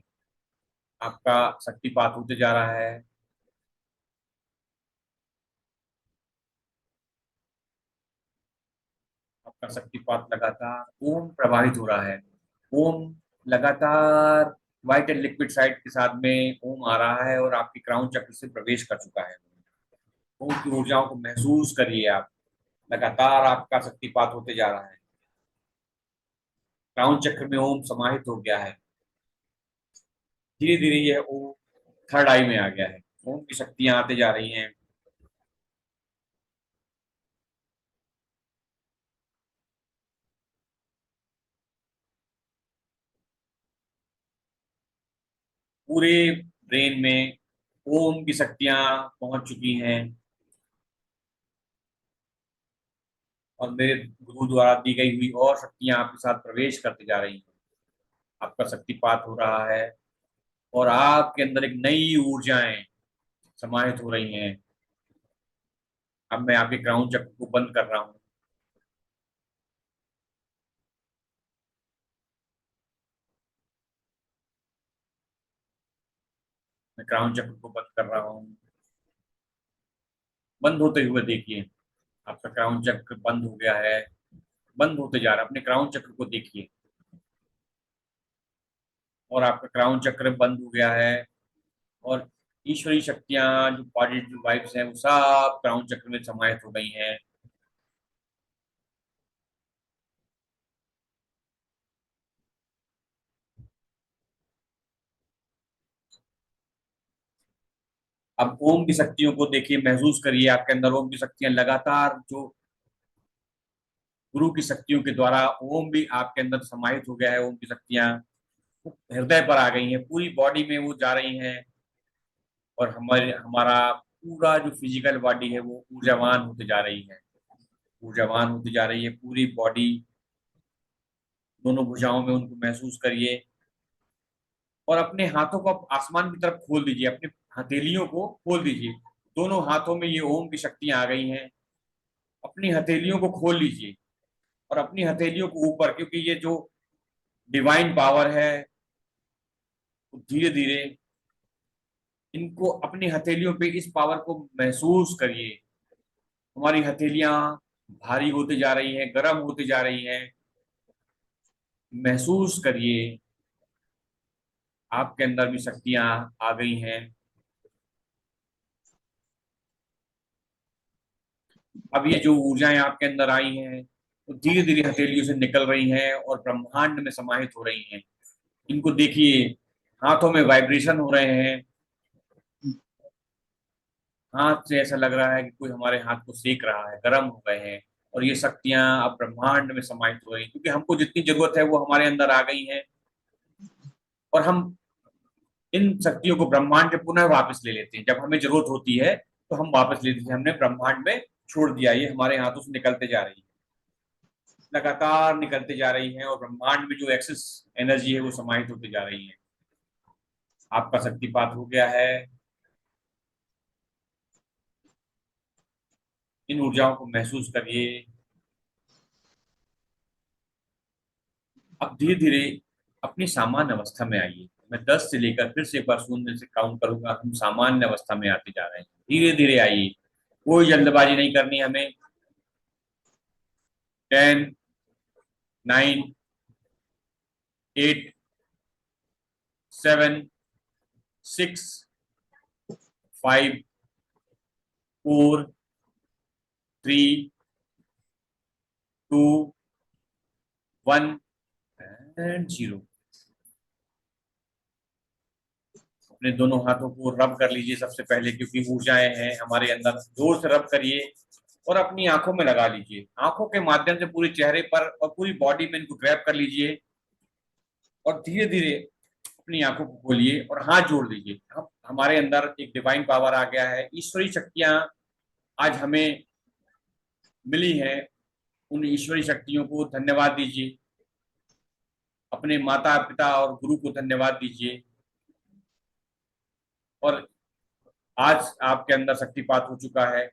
आपका शक्तिपात होते जा रहा है। आपका शक्तिपात लगातार ओम प्रवाहित हो रहा है। ओम लगातार व्हाइट एंड लिक्विड साइड के साथ में ओम आ रहा है और आपकी क्राउन चक्र से प्रवेश कर चुका है। ओम की ऊर्जाओं को महसूस करिए आप, लगातार आपका शक्तिपात होते जा रहा है। क्राउन चक्र में ओम समाहित हो गया है। धीरे धीरे यह ओम थर्ड आई में आ गया है। ओम की शक्तियां आते जा रही हैं। पूरे ब्रेन में ओम की शक्तियां पहुंच चुकी हैं और मेरे गुरु द्वारा दी गई हुई और शक्तियां आपके साथ प्रवेश करती जा रही हैं। आपका शक्तिपात हो रहा है और आपके अंदर एक नई ऊर्जाएं समाहित हो रही हैं। अब मैं आपके क्राउन चक्र को बंद कर रहा हूँ। मैं क्राउन चक्र को बंद कर रहा हूँ। बंद होते हुए देखिए, आपका क्राउन चक्र बंद हो गया है, बंद होते जा रहा है। अपने क्राउन चक्र को देखिए और आपका क्राउन चक्र बंद हो गया है और ईश्वरीय शक्तियां जो पॉजिटिव वाइब्स हैं वो सब क्राउन चक्र में समाहित हो गई हैं। अब ओम की शक्तियों को देखिए, महसूस करिए, आपके अंदर ओम की शक्तियां लगातार, जो गुरु की शक्तियों के द्वारा ओम भी आपके अंदर समाहित हो गया है। ओम की शक्तियां हृदय पर आ गई हैं, पूरी बॉडी में वो जा रही हैं, और हमारा पूरा जो फिजिकल बॉडी है वो ऊर्जावान होते जा रही है, ऊर्जावान होती जा रही है पूरी बॉडी। दोनों भुजाओं में उनको महसूस करिए, और अपने हाथों को आप आसमान की तरफ खोल दीजिए, अपने हथेलियों को खोल दीजिए। दोनों हाथों में ये ओम की शक्तियां आ गई हैं। अपनी हथेलियों को खोल लीजिए, और अपनी हथेलियों को ऊपर, क्योंकि ये जो डिवाइन पावर है, धीरे धीरे इनको अपनी हथेलियों पे इस पावर को महसूस करिए। हमारी हथेलियां भारी होती जा रही हैं, गर्म होती जा रही हैं। महसूस करिए, आपके अंदर भी शक्तियां आ गई हैं। अब ये जो ऊर्जाएं आपके अंदर आई हैं, तो धीरे धीरे हथेलियों से निकल रही हैं और ब्रह्मांड में समाहित हो रही हैं। इनको देखिए, हाथों में वाइब्रेशन हो रहे हैं। हाथ से ऐसा लग रहा है कि कोई हमारे हाथ को सेक रहा है, गर्म हो गए हैं। और ये शक्तियां अब ब्रह्मांड में समाहित हो रही हैं, क्योंकि हमको जितनी जरूरत है वो हमारे अंदर आ गई है। और हम इन शक्तियों को ब्रह्मांड में पुनः वापस ले लेते हैं। जब हमें जरूरत होती है तो हम वापस ले लेते हैं, हमने ब्रह्मांड में छोड़ दिया, ये हमारे हाथों से निकलते जा रही है, लगातार निकलते जा रही है, और ब्रह्मांड में जो एक्सेस एनर्जी है वो समाहित होती जा रही है। आपका शक्तिपात हो गया है। इन ऊर्जाओं को महसूस करिए। अब धीरे धीरे अपनी सामान्य अवस्था में आइए। मैं 10 से लेकर फिर से एक बार शून्य से काउंट करूंगा, हम सामान्य अवस्था में आते जा रहे हैं। धीरे धीरे आइए, कोई जल्दबाजी नहीं करनी हमें। 10, 9, 8, 7, 6, 5, 4, 3, 2, 1 एंड 0। अपने दोनों हाथों को रब कर लीजिए सबसे पहले, क्योंकि ऊर्जाएं हैं हमारे अंदर। जोर से रब करिए, और अपनी आंखों में लगा लीजिए। आंखों के माध्यम से पूरे चेहरे पर और पूरी बॉडी में इनको ग्रैब कर लीजिए, और धीरे धीरे अपनी आंखों को खोलिए और हाथ जोड़ दीजिए। हम हमारे अंदर एक डिवाइन पावर आ गया है, ईश्वरी शक्तियां आज हमें मिली हैं। उन ईश्वरी शक्तियों को धन्यवाद दीजिए, अपने माता पिता और गुरु को धन्यवाद दीजिए। और आज आपके अंदर शक्तिपात हो चुका है।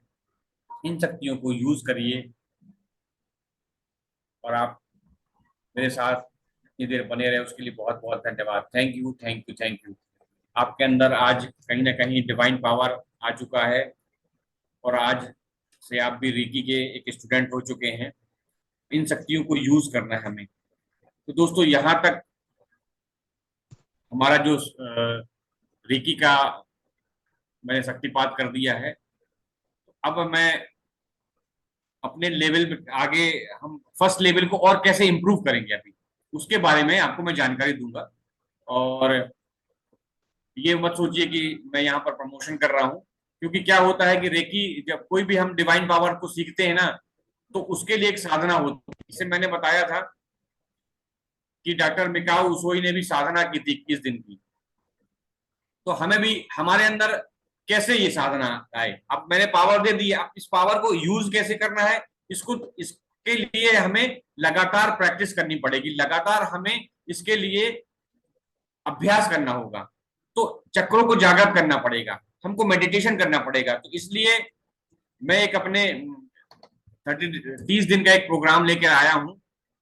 इन शक्तियों को यूज करिए, और आप मेरे साथ इतनी देर बने रहे उसके लिए बहुत बहुत धन्यवाद। Thank you, thank you, thank you. आपके अंदर आज कहीं ना कहीं डिवाइन पावर आ चुका है, और आज से आप भी रीकी के एक स्टूडेंट हो चुके हैं। इन शक्तियों को यूज करना है हमें। तो दोस्तों, यहाँ तक हमारा जो रीकी का मैंने शक्तिपात कर दिया है। अब मैं अपने लेवल में आगे, हम फर्स्ट लेवल को और कैसे इंप्रूव करेंगे अभी, उसके बारे में आपको मैं जानकारी दूंगा। और ये मत सोचिए कि मैं यहाँ पर प्रमोशन कर रहा हूँ, क्योंकि क्या होता है कि रेकी, जब कोई भी हम डिवाइन पावर को सीखते हैं ना, तो उसके लिए एक साधना होती है। इसे मैंने बताया था कि डॉक्टर मिकाओ उसोई ने भी साधना की थी 21 दिन की। तो हमें भी हमारे अंदर कैसे ये साधना आए। अब मैंने पावर दे दी, अब इस पावर को यूज कैसे करना है, इसके लिए हमें लगातार प्रैक्टिस करनी पड़ेगी, लगातार हमें इसके लिए अभ्यास करना होगा। तो चक्रों को जागृत करना पड़ेगा, हमको मेडिटेशन करना पड़ेगा। तो इसलिए मैं एक अपने 30 दिन का एक प्रोग्राम लेकर आया हूं,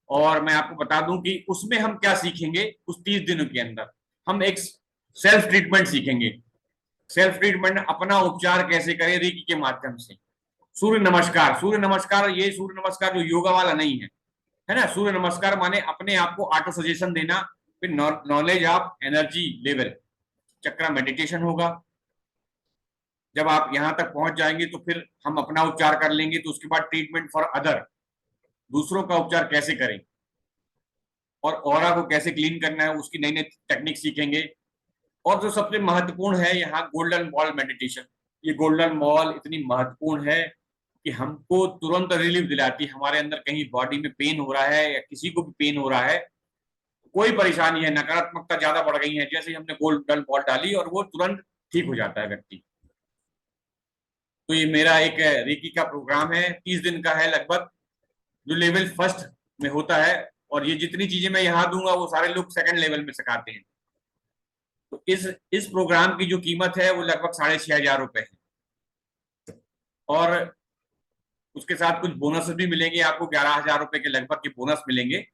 और मैं आपको बता दूं कि उसमें हम क्या सीखेंगे। उस 30 दिनों के अंदर हम एक सेल्फ ट्रीटमेंट सीखेंगे। सेल्फ ट्रीटमेंट, अपना उपचार कैसे करें रीकी के माध्यम से। सूर्य नमस्कार, सूर्य नमस्कार, ये सूर्य नमस्कार जो योगा वाला नहीं है ना। सूर्य नमस्कार माने अपने आप को ऑटो सजेशन देना। फिर knowledge of energy level, chakra meditation होगा। जब आप यहां तक पहुंच जाएंगे तो फिर हम अपना उपचार कर लेंगे। तो उसके बाद ट्रीटमेंट फॉर अदर, दूसरों का उपचार कैसे करें, और ऑरा को कैसे क्लीन करना है, उसकी नई नई टेक्निक सीखेंगे। और जो सबसे महत्वपूर्ण है यहाँ, गोल्डन बॉल मेडिटेशन। ये गोल्डन मॉल इतनी महत्वपूर्ण है कि हमको तुरंत रिलीफ दिलाती है। हमारे अंदर कहीं बॉडी में पेन हो रहा है या किसी को भी पेन हो रहा है, कोई परेशानी है, नकारात्मकता ज्यादा बढ़ गई है, जैसे ही हमने गोल्डन बॉल डाली और वो तुरंत ठीक हो जाता है व्यक्ति। तो ये मेरा एक रेकी का प्रोग्राम है, 30 दिन का है लगभग, जो लेवल फर्स्ट में होता है। और ये जितनी चीजें मैं यहाँ दूंगा वो सारे लोग सेकंड लेवल में सिखाते हैं। तो इस प्रोग्राम की जो कीमत है वो लगभग 6,500 रुपए है। और उसके साथ कुछ बोनस भी मिलेंगे आपको, 11,000 रुपए के लगभग के बोनस मिलेंगे।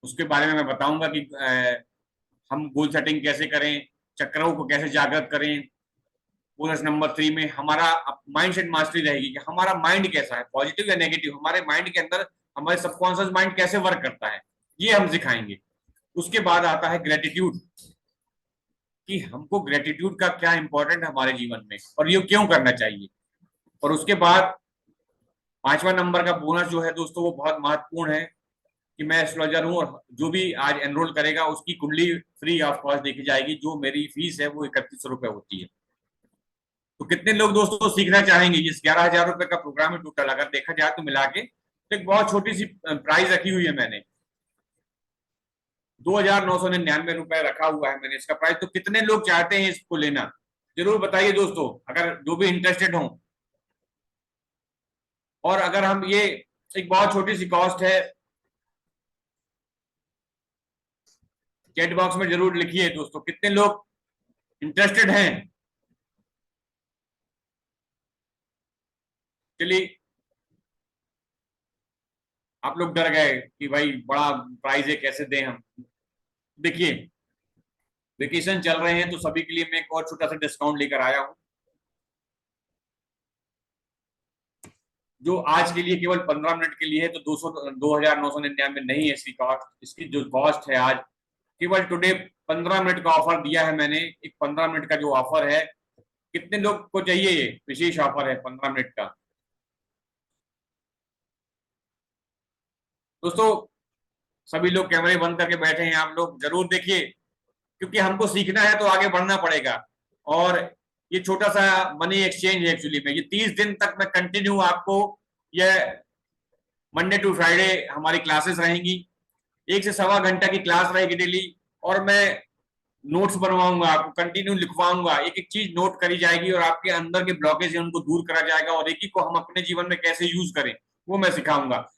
उसके बारे में मैं बताऊंगा कि हम गोल सेटिंग कैसे करें, चक्रों को कैसे जागृत करें। बोनस नंबर 3 में हमारा माइंड सेट मास्टरी रहेगी कि हमारा माइंड कैसा है, पॉजिटिव या नेगेटिव, हमारे माइंड के अंदर हमारे सबकॉन्शियस माइंड कैसे वर्क करता है, ये हम सिखाएंगे। उसके बाद आता है ग्रेटिट्यूड, कि हमको ग्रेटिट्यूड का क्या इंपॉर्टेंट है हमारे जीवन में और ये क्यों करना चाहिए। और उसके बाद 5वां नंबर का बोनस जो है दोस्तों वो बहुत महत्वपूर्ण है, कि मैं एस्ट्रोलॉजर हूँ और जो भी आज एनरोल करेगा उसकी कुंडली फ्री ऑफ कॉस्ट देखी जाएगी। जो मेरी फीस है वो 3100 रुपए होती है। तो कितने लोग दोस्तों सीखना चाहेंगे? ये 11,000 रुपए का प्रोग्राम है टोटल, अगर देखा जाए तो मिला के। तो एक बहुत छोटी सी प्राइस रखी हुई है मैंने, 2,999 रुपए रखा हुआ है मैंने इसका प्राइस। तो कितने लोग चाहते हैं इसको लेना, जरूर बताइए दोस्तों, अगर जो भी इंटरेस्टेड हो। और अगर हम ये एक बहुत छोटी सी कॉस्ट है, चैट बॉक्स में जरूर लिखिए दोस्तों कितने लोग इंटरेस्टेड हैं। चलिए, आप लोग डर गए कि भाई बड़ा प्राइस है कैसे दें हम। देखिए, वेकेशन चल रहे हैं तो सभी के लिए मैं एक और छोटा सा डिस्काउंट लेकर आया हूं, जो आज के लिए केवल 15 मिनट के लिए है। तो 2,999 नहीं है इसकी कॉस्ट। इसकी जो कॉस्ट है आज, केवल टुडे 15 मिनट का ऑफर दिया है मैंने। एक 15 मिनट का जो ऑफर है, कितने लोग को चाहिए? ये विशेष ऑफर है 15 मिनट का दोस्तों। सभी लोग कैमरे बंद करके बैठे हैं, आप लोग जरूर देखिए, क्योंकि हमको सीखना है तो आगे बढ़ना पड़ेगा। और ये छोटा सा मनी एक्सचेंज है एक्चुअली में। ये 30 दिन तक मैं कंटिन्यू आपको, ये मंडे टू फ्राइडे हमारी क्लासेस रहेंगी, 1 से 1.25 घंटा की क्लास रहेगी डेली। और मैं नोट्स बनवाऊंगा, आपको कंटिन्यू लिखवाऊंगा, एक एक चीज नोट करी जाएगी और आपके अंदर के ब्लॉकेज है उनको दूर करा जाएगा, और एक ही को हम अपने जीवन में कैसे यूज करें वो मैं सिखाऊंगा।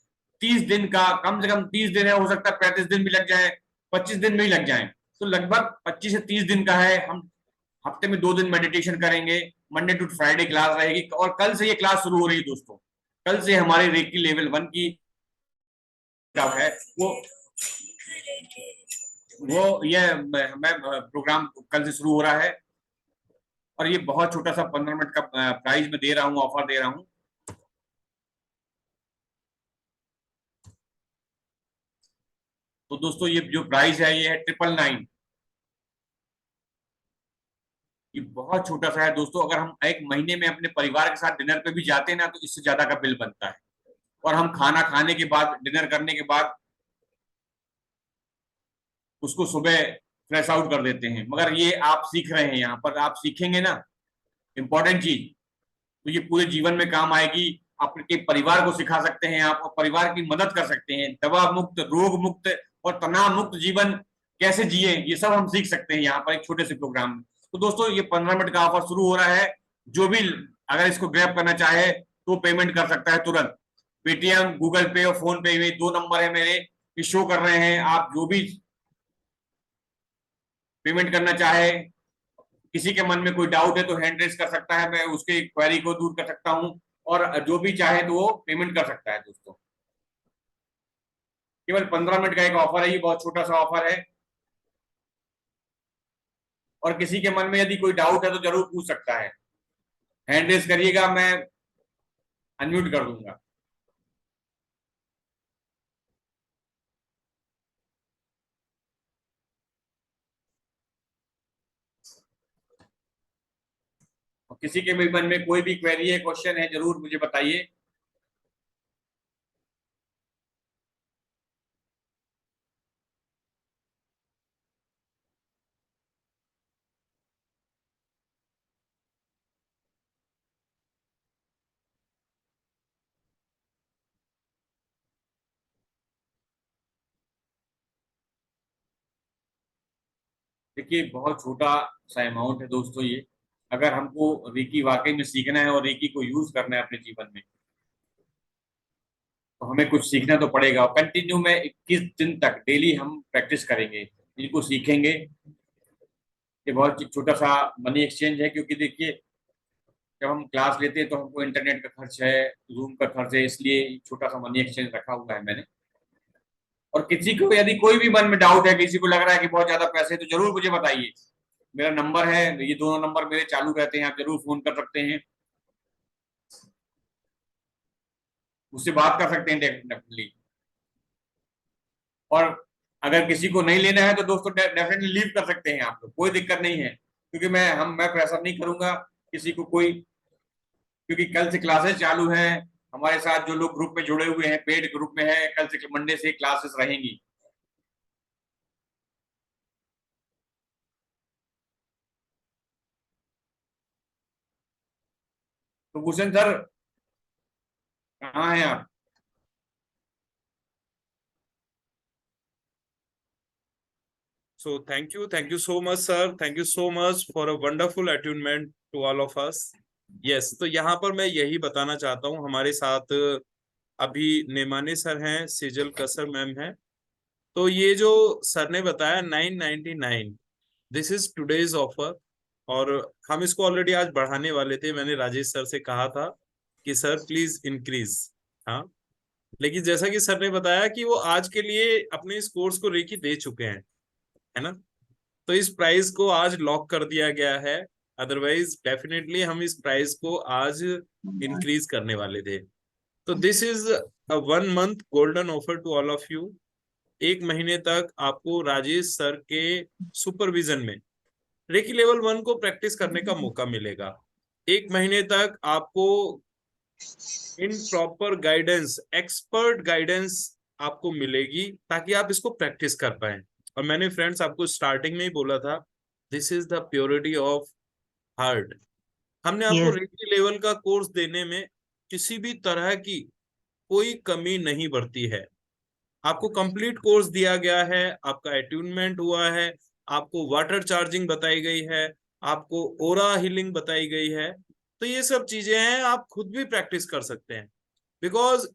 30 दिन का, कम से कम 30 दिन है, हो सकता है 35 दिन भी लग जाए, 25 दिन भी लग जाए। तो लगभग 25 से 30 दिन का है। हम हफ्ते में 2 दिन मेडिटेशन करेंगे, मंडे टू फ्राइडे क्लास रहेगी। और कल से ये क्लास शुरू हो रही है दोस्तों, कल से हमारे रेकी लेवल 1 की है वो ये मैं प्रोग्राम कल से शुरू हो रहा है। और ये बहुत छोटा सा 15 मिनट का प्राइस में दे रहा हूँ, ऑफर दे रहा हूँ। तो दोस्तों ये जो प्राइस है ये है 999। ये बहुत छोटा सा है दोस्तों। अगर हम एक महीने में अपने परिवार के साथ डिनर पे भी जाते हैं ना, तो इससे ज्यादा का बिल बनता है। और हम खाना खाने के बाद, डिनर करने के बाद उसको सुबह फ्रेश आउट कर देते हैं। मगर ये आप सीख रहे हैं, यहाँ पर आप सीखेंगे ना इंपॉर्टेंट चीज, तो ये पूरे जीवन में काम आएगी। आपके परिवार को सिखा सकते हैं आप, और परिवार की मदद कर सकते हैं। दवा मुक्त, रोग मुक्त और तनाव मुक्त जीवन कैसे जिए, ये सब हम सीख सकते हैं यहाँ पर एक छोटे से प्रोग्राम में। तो दोस्तों ये 15 मिनट का ऑफर शुरू हो रहा है। जो भी अगर इसको ग्रैब करना चाहे तो पेमेंट कर सकता है तुरंत। पेटीएम, गूगल पे और फोन पे, में 2 नंबर है मेरे, ये शो कर रहे हैं। आप जो भी पेमेंट करना चाहे, किसी के मन में कोई डाउट है तो हैंड रेस कर सकता है, मैं उसके क्वेरी को दूर कर सकता हूँ। और जो भी चाहे तो वो पेमेंट कर सकता है दोस्तों। केवल 15 मिनट का एक ऑफर है, ये बहुत छोटा सा ऑफर है। और किसी के मन में यदि कोई डाउट है तो जरूर पूछ सकता है, हैंड रेस करिएगा, मैं अनम्यूट कर दूंगा। और किसी के भी मन में कोई भी क्वेरी है, क्वेश्चन है, जरूर मुझे बताइए। देखिए बहुत छोटा सा अमाउंट है दोस्तों ये। अगर हमको रेकी वाकई में सीखना है और रेकी को यूज करना है अपने जीवन में, तो हमें कुछ सीखना तो पड़ेगा। और कंटिन्यू में 21 दिन तक डेली हम प्रैक्टिस करेंगे, इनको सीखेंगे। ये बहुत छोटा सा मनी एक्सचेंज है, क्योंकि देखिए जब हम क्लास लेते हैं तो हमको इंटरनेट का खर्च है, रूम का खर्च है, इसलिए छोटा सा मनी एक्सचेंज रखा हुआ है मैंने। और किसी को यदि कोई भी मन में डाउट है, किसी को लग रहा है कि बहुत ज्यादा पैसे, तो जरूर मुझे बताइए। मेरा नंबर है, ये दोनों नंबर मेरे चालू रहते हैं, आप जरूर फोन कर सकते हैं, मुझसे बात कर सकते हैं डेफिनेटली। और अगर किसी को नहीं लेना है तो दोस्तों डेफिनेटली लीव कर सकते हैं आप लोग, कोई दिक्कत नहीं है। क्योंकि मैं प्रेशर नहीं करूंगा किसी को कोई, क्योंकि कल से क्लासेस चालू हैं। हमारे साथ जो लोग ग्रुप में जुड़े हुए हैं, पेड ग्रुप में है, कल से मंडे से क्लासेस रहेंगी। तो भूषण सर, कहाँ हैं आप? So thank you so much, sir. Thank you so much for a wonderful attunement to all of us. Yes, तो यहाँ पर मैं यही बताना चाहता हूँ, हमारे साथ अभी नेमाने सर हैं, सेजल कसर मैम हैं। तो ये जो सर ने बताया 999, दिस इज टुडेज ऑफर। और हम इसको ऑलरेडी आज बढ़ाने वाले थे, मैंने राजेश सर से कहा था कि सर प्लीज इंक्रीज। हाँ, लेकिन जैसा कि सर ने बताया कि वो आज के लिए अपने इस कोर्स को रेकी दे चुके हैं, है ना। तो इस प्राइस को आज लॉक कर दिया गया है, अदरवाइज डेफिनेटली हम इस प्राइस को आज इंक्रीज करने वाले थे। तो this is a 1 month golden offer to all of you. 1 महीने तक आपको राजेश सर के सुपरविजन में रेकी लेवल 1 को प्रैक्टिस करने का मौका मिलेगा। 1 महीने तक आपको in proper guidance, expert guidance आपको मिलेगी, ताकि आप इसको प्रैक्टिस कर पाए। और मैंने फ्रेंड्स आपको स्टार्टिंग में ही बोला था, this is the purity of heart. हमने आपको Yes, रेकी लेवल का कोर्स देने में किसी भी तरह की कोई कमी नहीं बरती है। आपको कंप्लीट कोर्स दिया गया है, आपका अट्यूनमेंट हुआ है, आपको वाटर चार्जिंग बताई गई है, आपको ओरा हीलिंग बताई गई है। तो ये सब चीजें हैं, आप खुद भी प्रैक्टिस कर सकते हैं। Because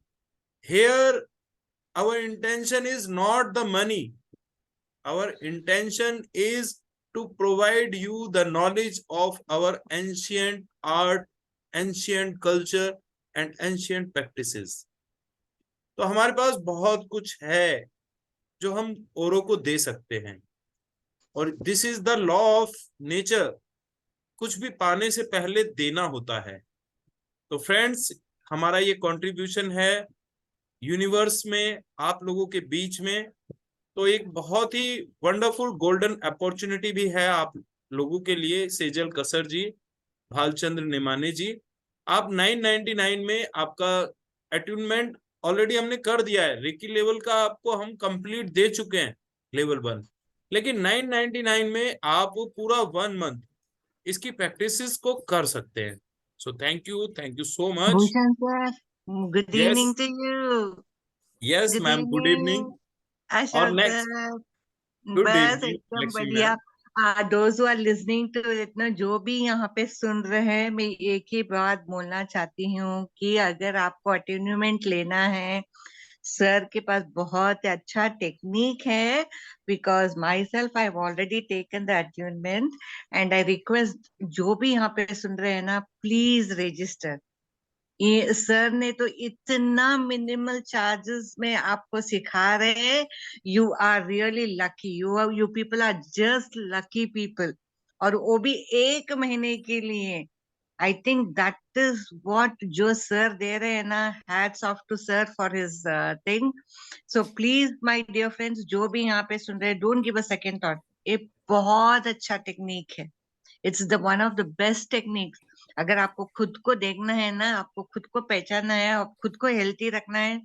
here our intention is not the money. Our intention is to provide you the knowledge of our ancient art, ancient culture and ancient practices. तो हमारे पास बहुत कुछ है जो हम औरों को दे सकते हैं, और this is the law of nature. कुछ भी पाने से पहले देना होता है। तो फ्रेंड्स, हमारा ये कंट्रीब्यूशन है यूनिवर्स में, आप लोगों के बीच में। तो एक बहुत ही वंडरफुल गोल्डन अपॉर्चुनिटी भी है आप लोगों के लिए। सेजल कसर जी, भालचंद्र नेमाने जी, आप 999 में आपका अट्यूनमेंट ऑलरेडी हमने कर दिया है। रेकी लेवल का आपको हम कंप्लीट दे चुके हैं, लेवल 1। लेकिन 999 में आप पूरा 1 मंथ इसकी प्रैक्टिसेस को कर सकते हैं। So thank you so much. Bhushan sir, good yes, evening to you. Yes Good ma'am, good evening, evening. और Ashok नेक्स्ट, sir. गुड बस इवनिंग एकदम लक्ष्मी बढ़िया। Ma'am. Those are listening to इतना, जो भी यहाँ पे सुन रहे हैं, मैं एक ही बात बोलना चाहती हूँ कि अगर आपको अटेन्यूमेंट लेना है, सर के पास बहुत अच्छा टेक्निक है। Because my self I already taken the attainment, and I request जो भी यहाँ पे सुन रहे हैं ना, प्लीज रजिस्टर। ये सर ने तो इतना मिनिमल चार्जेस में आपको सिखा रहे हैं। You are really lucky, you people are just lucky people. और वो भी 1 महीने के लिए। I think that is what जो सर दे रहे हैं ना, hats off to sir for his thing. So please my dear friends, जो भी यहाँ पे सुन रहे हैं, don't give a second thought. ये बहुत अच्छा टेक्निक है। It's the one of the best techniques. अगर आपको खुद को देखना है ना, आपको खुद को पहचानना है और खुद को हेल्थी रखना है,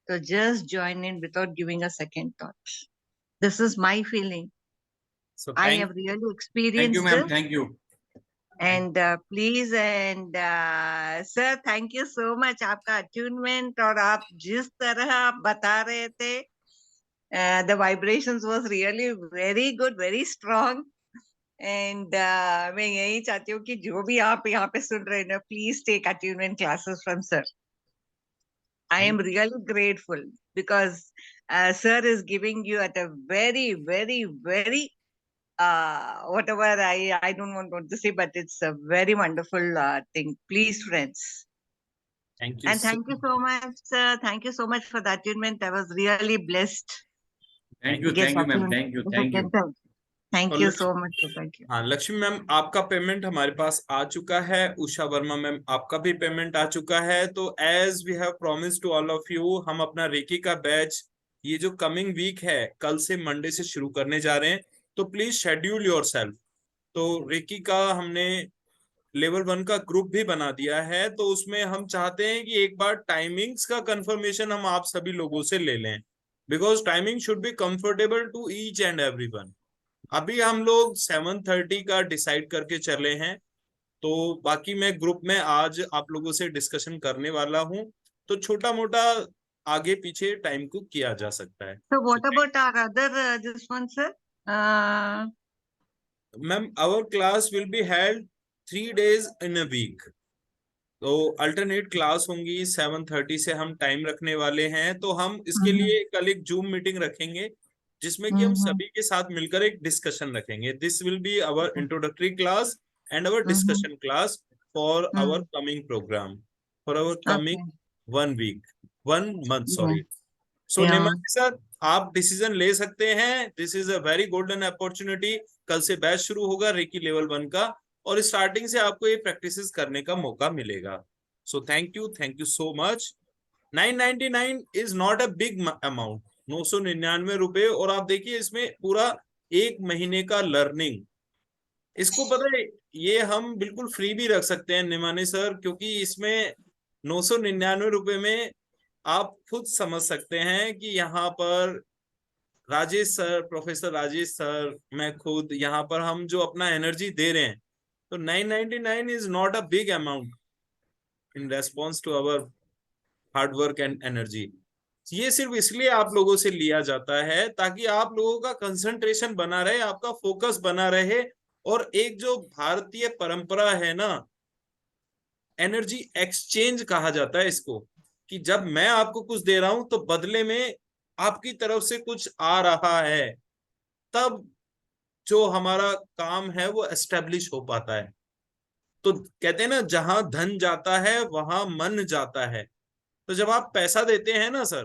तो just join in without giving a second thought. This is my feeling. So I have really thank you experienced ma'am, this. Thank you. And please, and sir, thank you so much. आपका attunement और आप जिस तरह आप बता रहे थे, the vibrations was really very good, very strong. And मैं यही चाहती हूँ कि जो भी आप यहाँ पे सुन रहे हैं ना, please take attunement classes from sir. I am really grateful because sir is giving you at a very, very, very whatever I don't want to say, but it's a very wonderful thing. Please, friends. Thank you. And thank you so much, sir. Thank you so much for the attunement. I was really blessed. Thank you, Yes, ma'am, attunement. Thank you, thank you. Thank और you Lakshmi, so much, sir. Thank you. हाँ Lakshmi ma'am, आपका payment हमारे पास आ चुका है. Usha Verma ma'am, आपका भी payment आ चुका है. तो as we have promise to all of you, हम अपना रेकी का बैच ये जो कमिंग वीक है, कल से मंडे से शुरू करने जा रहे हैं. तो प्लीज शेड्यूल योरसेल्फ. तो रेकी का हमने लेवल 1 का ग्रुप भी बना दिया है. तो उसमें हम चाहते हैं कि एक बार टाइमिंग्स का कंफर्मेशन हम आप सभी लोगों से ले लें, because timing should be comfortable to each and everyone. अभी हम लोग 7:30 का डिसाइड करके चले हैं. तो बाकी मैं ग्रुप में आज आप लोगों से डिस्कशन करने वाला हूं. तो छोटा मोटा आगे पीछे टाइम को किया जा सकता है. So what about our other this one, sir? Ma'am, our class will be held 3 days in a week. तो अल्टरनेट क्लास होंगी. 7:30 से हम टाइम रखने वाले हैं. तो हम इसके लिए कल एक जूम मीटिंग रखेंगे जिसमें कि हम सभी के साथ मिलकर एक डिस्कशन रखेंगे. This will be our introductory class and our discussion class for our coming program, for our coming 1 week, 1 month, sorry. So Nimani sir, आप डिसीजन ले सकते हैं. This is a very golden opportunity. कल से बैच शुरू होगा recce level 1 का, और स्टार्टिंग से आपको ये प्रैक्टिसेस करने का मौका मिलेगा. सो thank you so much. 999 is not a big amount, 999 रुपए. और आप देखिए इसमें पूरा 1 महीने का लर्निंग. इसको पता है, ये हम बिल्कुल फ्री भी रख सकते हैं निमानी सर, क्योंकि इसमें 999 रुपए में आप खुद समझ सकते हैं कि यहाँ पर Rajesh sir, professor Rajesh sir, मैं खुद यहाँ पर हम जो अपना एनर्जी दे रहे हैं. तो 999 is not a big amount in response to our hard work and energy. ये सिर्फ इसलिए आप लोगों से लिया जाता है ताकि आप लोगों का कंसंट्रेशन बना रहे, आपका फोकस बना रहे. और एक जो भारतीय परंपरा है ना, एनर्जी एक्सचेंज कहा जाता है इसको, कि जब मैं आपको कुछ दे रहा हूं तो बदले में आपकी तरफ से कुछ आ रहा है, तब जो हमारा काम है वो एस्टेब्लिश हो पाता है. तो कहते हैं ना, जहां धन जाता है वहां मन जाता है. तो जब आप पैसा देते हैं ना सर,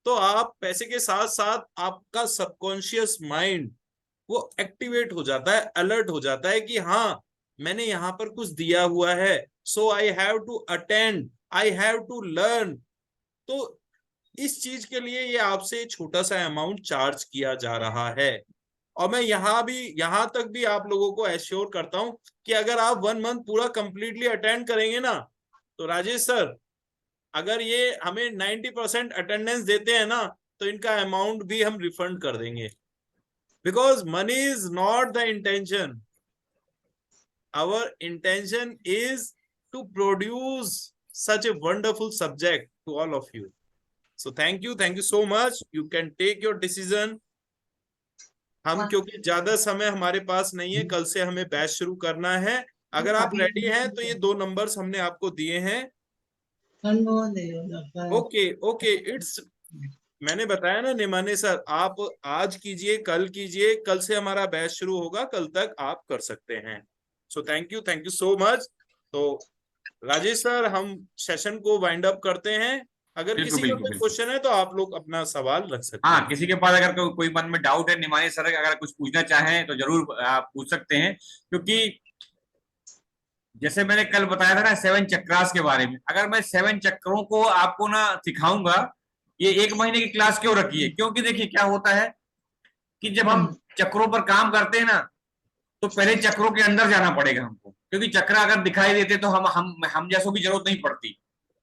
तो आप पैसे के साथ साथ आपका सबकॉन्शियस माइंड वो एक्टिवेट हो जाता है, अलर्ट हो जाता है कि हाँ, मैंने यहाँ पर कुछ दिया हुआ है. So I have to attend, I have to learn. तो इस चीज के लिए ये आपसे छोटा सा अमाउंट चार्ज किया जा रहा है. और मैं यहाँ तक भी आप लोगों को एश्योर करता हूं कि अगर आप 1 month पूरा कंप्लीटली अटेंड करेंगे ना, तो राजेश सर, अगर ये हमें 90% अटेंडेंस देते हैं ना, तो इनका अमाउंट भी हम रिफंड कर देंगे. Because money is not the intention. Our intention is to produce such a wonderful subject to all of you. So thank you so much. You can take your decision. हम क्योंकि ज्यादा समय हमारे पास नहीं है, कल से हमें बैच शुरू करना है. अगर आप रेडी हैं तो ये 2 नंबर्स हमने आपको दिए हैं. ओके इट्स, मैंने बताया ना निमाने सर, आप आज कीजिए, कल कीजिए, कल से हमारा बैच शुरू होगा, कल तक आप कर सकते हैं. So thank you so much. तो राजेश सर, हम सेशन को वाइंड अप करते हैं. अगर बिल्कुल, किसी का बिल्कुल, कोई क्वेश्चन है तो आप लोग अपना सवाल रख सकते हाँ, हैं. किसी के पास अगर कोई मन में डाउट है, निमानी सर अगर कुछ पूछना चाहें तो जरूर आप पूछ सकते हैं. क्योंकि जैसे मैंने कल बताया था ना 7 चक्रास के बारे में, अगर मैं 7 चक्रों को आपको ना सिखाऊंगा, ये 1 महीने की क्लास क्यों रखी है? क्योंकि देखिए क्या होता है कि जब हम चक्रों पर काम करते हैं ना, तो पहले चक्रों के अंदर जाना पड़ेगा हमको, क्योंकि चक्र अगर दिखाई देते तो हम जैसों की जरूरत नहीं पड़ती,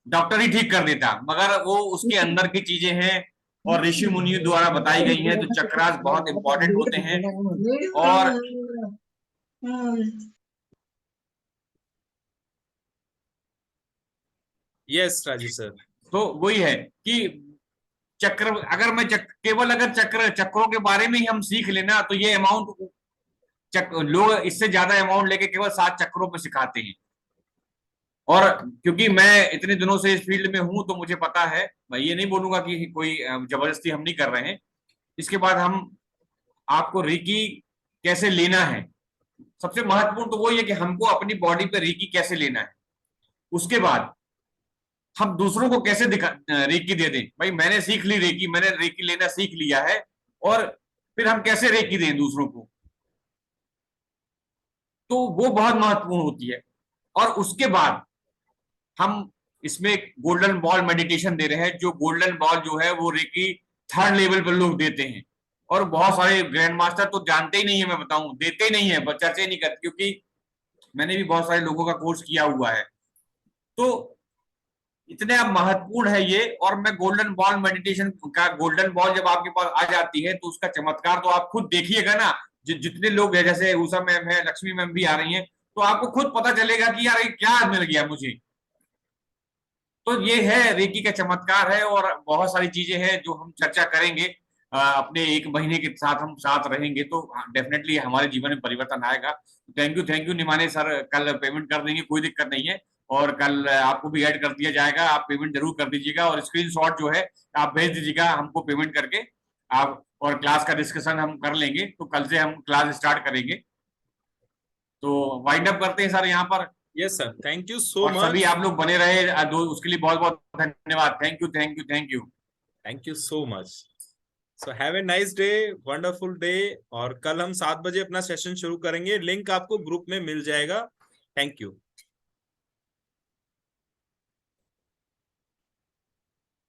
डॉक्टर ही ठीक कर देता. मगर वो उसके अंदर की चीजें हैं और ऋषि मुनियों द्वारा बताई गई हैं. तो चक्रास बहुत इंपॉर्टेंट होते हैं. और यस राजेश सर. तो वही है कि अगर मैं केवल अगर चक्रों के बारे में ही हम सीख लेना, तो ये अमाउंट लोग इससे ज्यादा अमाउंट लेके केवल 7 चक्रों पे सिखाते हैं। और क्योंकि मैं इतने दिनों से इस फील्ड में हूं तो मुझे पता है, मैं ये नहीं बोलूंगा कि कोई जबरदस्ती हम नहीं कर रहे हैं। इसके बाद हम आपको रेकी कैसे लेना है, सबसे महत्वपूर्ण तो वो है कि हमको अपनी बॉडी पे रेकी कैसे लेना है। उसके बाद हम दूसरों को कैसे रेकी दे दें। भाई मैंने सीख ली रेकी, मैंने रेकी लेना सीख लिया है, और फिर हम कैसे रेकी दें दूसरों को, तो वो बहुत महत्वपूर्ण होती है। और उसके बाद हम इसमें गोल्डन बॉल मेडिटेशन दे रहे हैं, जो गोल्डन बॉल जो है वो रेकी 3rd लेवल पर लोग देते हैं, और बहुत सारे ग्रैंड मास्टर तो जानते ही नहीं है, मैं बताऊं देते ही नहीं है, चर्चा नहीं करते, क्योंकि मैंने भी बहुत सारे लोगों का कोर्स किया हुआ है। तो इतने अब महत्वपूर्ण है ये। और मैं गोल्डन बॉल मेडिटेशन का, गोल्डन बॉल जब आपके पास आ जाती है तो उसका चमत्कार तो आप खुद देखिएगा ना। जितने लोग हैं, जैसे उषा मैम है, लक्ष्मी मैम भी आ रही हैं, तो आपको खुद पता चलेगा कि यार ये क्या मिल गया मुझे। तो ये है रेकी का चमत्कार है, और बहुत सारी चीजें हैं जो हम चर्चा करेंगे। अपने 1 महीने के साथ हम साथ रहेंगे तो डेफिनेटली हमारे जीवन में परिवर्तन आएगा। थैंक यू निमाने सर, कल पेमेंट कर देंगे, कोई दिक्कत नहीं है। और कल आपको भी ऐड कर दिया जाएगा, आप पेमेंट जरूर कर दीजिएगा, और स्क्रीनशॉट जो है आप भेज दीजिएगा हमको पेमेंट करके आप। और क्लास का डिस्कशन हम कर लेंगे, तो कल से हम क्लास स्टार्ट करेंगे। तो वाइंड अप करते हैं सर यहाँ पर। यस सर, थैंक यू सो और मच। सभी आप लोग बने रहे उसके लिए बहुत बहुत धन्यवाद। Thank you thank you thank you thank you so much. So have a nice day, wonderful day. और कल हम 7 बजे अपना सेशन शुरू करेंगे, लिंक आपको ग्रुप में मिल जाएगा। Thank you.